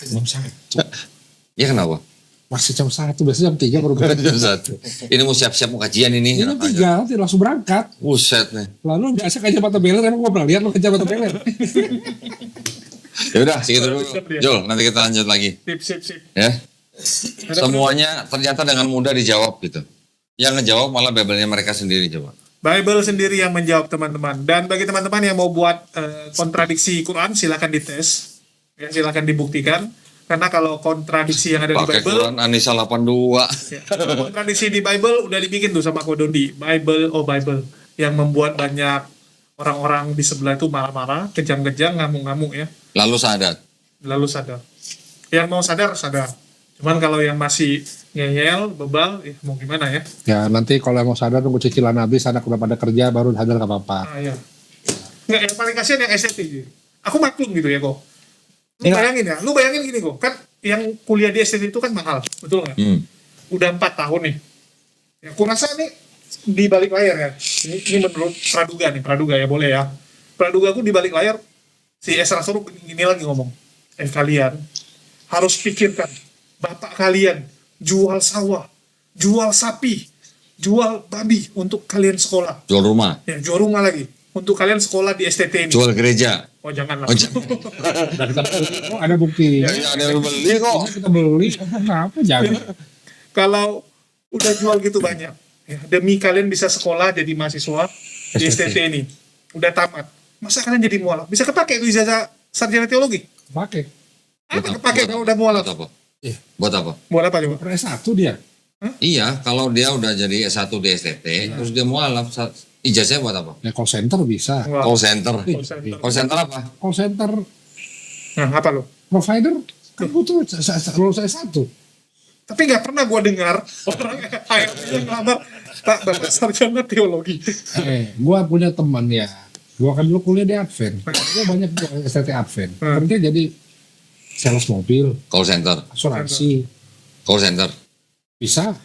Jam 1. Ya kenapa? Masih jam 1, biasanya jam 3 baru berangkat. Jam 1. Ini mau siap-siap mau kajian ini. Ini jam 3, nanti langsung berangkat. Buset nih. Lalu biasa kacamata beler, emang gue pernah lihat lo kacamata beler. Ya udah segitu dulu. Siap dia. Jul, nanti kita lanjut lagi. sip. Ya. Semuanya ternyata dengan mudah dijawab gitu. Yang ngejawab malah bebelnya mereka sendiri coba. Bible sendiri yang menjawab teman-teman. Dan bagi teman-teman yang mau buat kontradiksi Quran, silakan dites. Ya, silakan dibuktikan. Karena kalau kontradiksi yang ada di Pakai Bible, Quran Anisa 82. ya, kontradiksi di Bible udah dibikin tuh sama Kodondi. Bible, yang membuat banyak orang-orang di sebelah itu marah-marah, kejang-kejang, ngamuk-ngamuk ya. Lalu sadar. Lalu sadar. Yang mau sadar. Cuman kalau yang masih ngeyel, bebal, mau gimana ya? Ya nanti kalau mau sadar tunggu cicilan habis, anak udah pada kerja baru sadar gak apa-apa. Ah, ya. Nggak, yang paling kasihan yang STT. Aku maklum gitu ya kok. Lu bayangin gini kok. Kan yang kuliah di STT itu kan mahal, betul nggak? Udah 4 tahun nih. Ya, aku rasa nih di balik layar ya. Ini menurut Praduga ya, boleh ya. Praduga aku di balik layar si Esra suruh gini lagi ngomong. Kalian harus pikirkan bapak kalian jual sawah, jual sapi, jual babi untuk kalian sekolah. Jual rumah. Ya, jual rumah lagi untuk kalian sekolah di STT ini. Jual gereja. Oh janganlah. Oh, jangan. Oh ada bukti. Ya, ada yang beli kok. Kita beli, kenapa jangan? Kalau udah jual gitu banyak, ya, demi kalian bisa sekolah jadi mahasiswa di STT ini, udah tamat. Masa kalian jadi mualaf? Bisa kepake itu ijazah sarjana teologi? Pakai. Apa kepake kalau udah mualaf? Buat apa? Iya. Buat apa? Mualaf apa coba? Per S1 dia. Iya, kalau dia udah jadi S1 di STT, terus dia mualaf, ijazahnya buat apa? Ya call center bisa. Wah, Call center. call center. Call center apa? Call center Nah, apa lo? provider kan butuh lulus S1. Tapi nggak pernah gua dengar orang akhirnya ngelamar Pak Bapak sarjana teologi. Gua punya teman ya. Gua kan dulu kuliah di Advent. Gua banyak STT Advent. Kerja jadi sales mobil, Call center. asuransi. Call center. Bisa.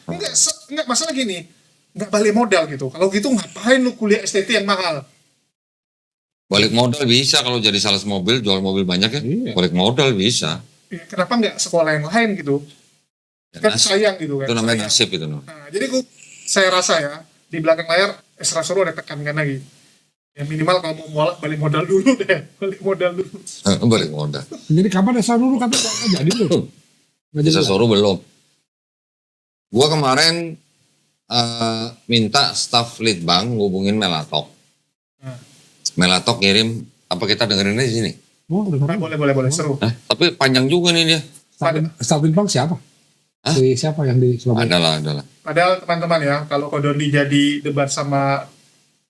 Enggak masalah gini. Nggak balik modal gitu. Kalau gitu ngapain lu kuliah STT yang mahal? Balik modal bisa kalau jadi sales mobil, jual mobil banyak ya. Iya. Balik modal bisa. Ya, kenapa nggak sekolah yang lain gitu? Ya, Kan sayang gitu kan. itu namanya sayang. nasib itu. No. Nah, jadi saya rasa ya di belakang layar Esra Suruh ada tekankan lagi. Ya minimal kalau mau mualaf balik modal dulu deh, balik modal dulu. Balik modal. Jadi kapan S1 dulu kata nggak jadi dulu. Nggak jadi. Bisa suruh belum. Gua kemarin minta staf lead bank ngubungin Melatok. Melatok ngirim, apa kita dengerin aja di sini? Oh, Nah, boleh seru. Hah? Tapi panjang juga nih dia. Starting Bank siapa? Hah? Si siapa yang di Surabaya? Adalah. Padahal teman-teman ya, kalau Kodondi jadi debat sama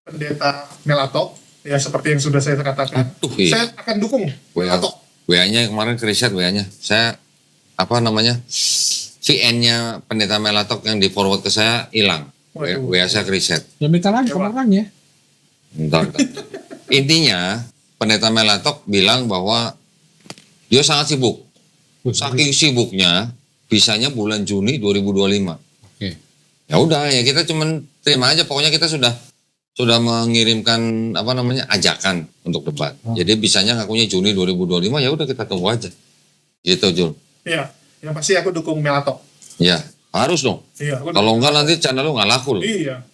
pendeta Melatok, ya seperti yang sudah saya katakan, Aduh, iya. saya akan dukung Melatok. WA-nya kemarin riset WA-nya. Saya VN-nya pendeta Melatok yang di forward ke saya hilang. Waduh. WA saya riset. Ya minta lagi ke orangnya. Bentar. Intinya pendeta Melatok bilang bahwa dia sangat sibuk. Saking sibuknya bisanya bulan Juni 2025. Oke. Ya udah ya kita cuman terima aja, pokoknya kita sudah mengirimkan ajakan untuk debat. Jadi bisanya ngakunya Juni 2025, ya udah kita tunggu aja. Gitu Jul. Iya, yang pasti aku dukung Melatok. Ya, harus dong. Iya, aku Kalau enggak nanti channel lu nggak laku loh. Iya.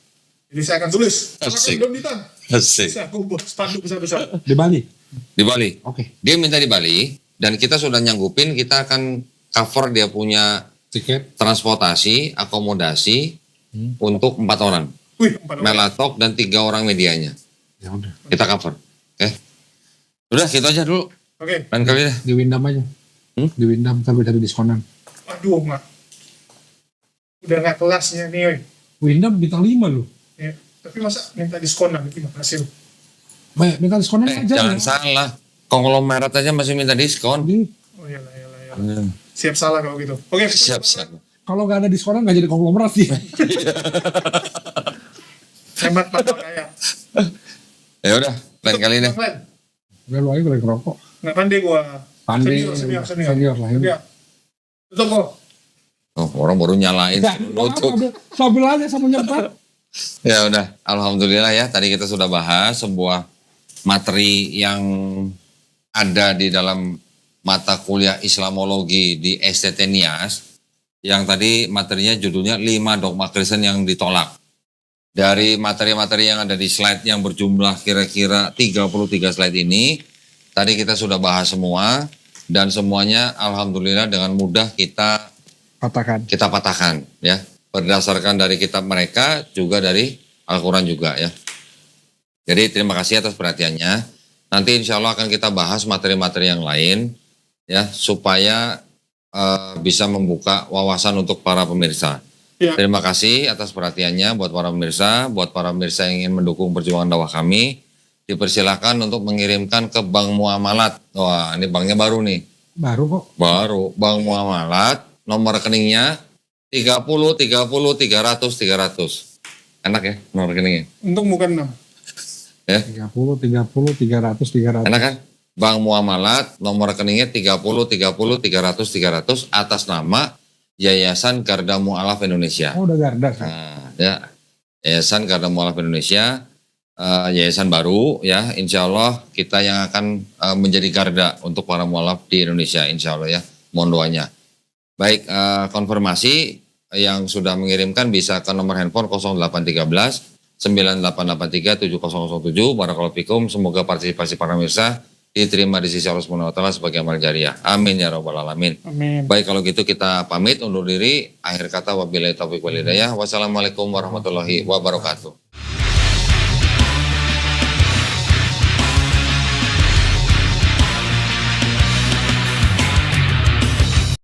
Jadi saya akan tulis. Asik. Donditan. Asik. Saya aku buat spanduk besar-besar. Di Bali. Di Bali. Oke. Dia minta di Bali dan kita sudah nyanggupin, kita akan cover dia punya Tiket. transportasi, akomodasi untuk 4 orang. Wih, 4 orang. Melatok dan 3 orang medianya. Ya udah. Kita cover. Oke. Udah gitu aja dulu. Oke. Lain kali deh. Di Windam aja. Di Windam tapi dari diskonan. Aduh, Mak. Udah nggak kelasnya nih, woy. Windam bintang 5 loh. Ya. Tapi masa minta diskonan, gimana sih? Banyak minta diskonan aja. Jangan salah. Konglomerat aja masih minta diskon. Di Oh iyalah. Siap salah kalau gitu. Oke. Siap, siap. Kalau nggak ada diskonan nggak jadi konglomerat sih. Hemat Pak Kaya. Ya udah, lain kali deh. Glenn, Udah lu aja boleh ngerokok. nggak pandai gua. Pandai, Senior lah ini. Senior. Tutup kok. Oh, orang baru nyalain, Ya, nutup. sambil aja sama nyempat. Ya udah, alhamdulillah ya. Tadi kita sudah bahas sebuah materi yang ada di dalam mata kuliah Islamologi di STT Nias. Yang tadi materinya judulnya 5 dogma Kristen yang ditolak. Dari materi-materi yang ada di slide yang berjumlah kira-kira 33 slide ini, tadi kita sudah bahas semua dan semuanya alhamdulillah dengan mudah kita patahkan ya. Berdasarkan dari kitab mereka juga dari Al-Quran juga ya. Jadi terima kasih atas perhatiannya. Nanti insya Allah akan kita bahas materi-materi yang lain ya supaya bisa membuka wawasan untuk para pemirsa. Ya. Terima kasih atas perhatiannya buat para pemirsa yang ingin mendukung perjuangan dakwah kami. Dipersilakan untuk mengirimkan ke Bank Muamalat. Wah, ini banknya baru nih. Baru kok. Baru, Bank Muamalat, nomor rekeningnya 30 300. Enak ya nomor rekeningnya? Untung bukan 6. Ya, 30 300. enak kan? Bank Muamalat, nomor rekeningnya 30 300 atas nama Yayasan Garda Mu'alaf Indonesia. Oh udah garda sih. Nah, ya, Yayasan Garda Mu'alaf Indonesia, yayasan baru ya, insya Allah kita yang akan menjadi garda untuk para mu'alaf di Indonesia, insya Allah ya, mohon doanya. Baik, konfirmasi yang sudah mengirimkan bisa ke nomor handphone 0813 9883 7007. Barakallahu fikum, semoga partisipasi para pemirsa diterima di sisi Allah Subhanahu wa taala sebagai amal jariah. Amin ya rabbal alamin. Amin. Baik, kalau gitu kita pamit undur diri. Akhir kata wabillahi taufiq wal hidayah. Wassalamualaikum warahmatullahi wabarakatuh.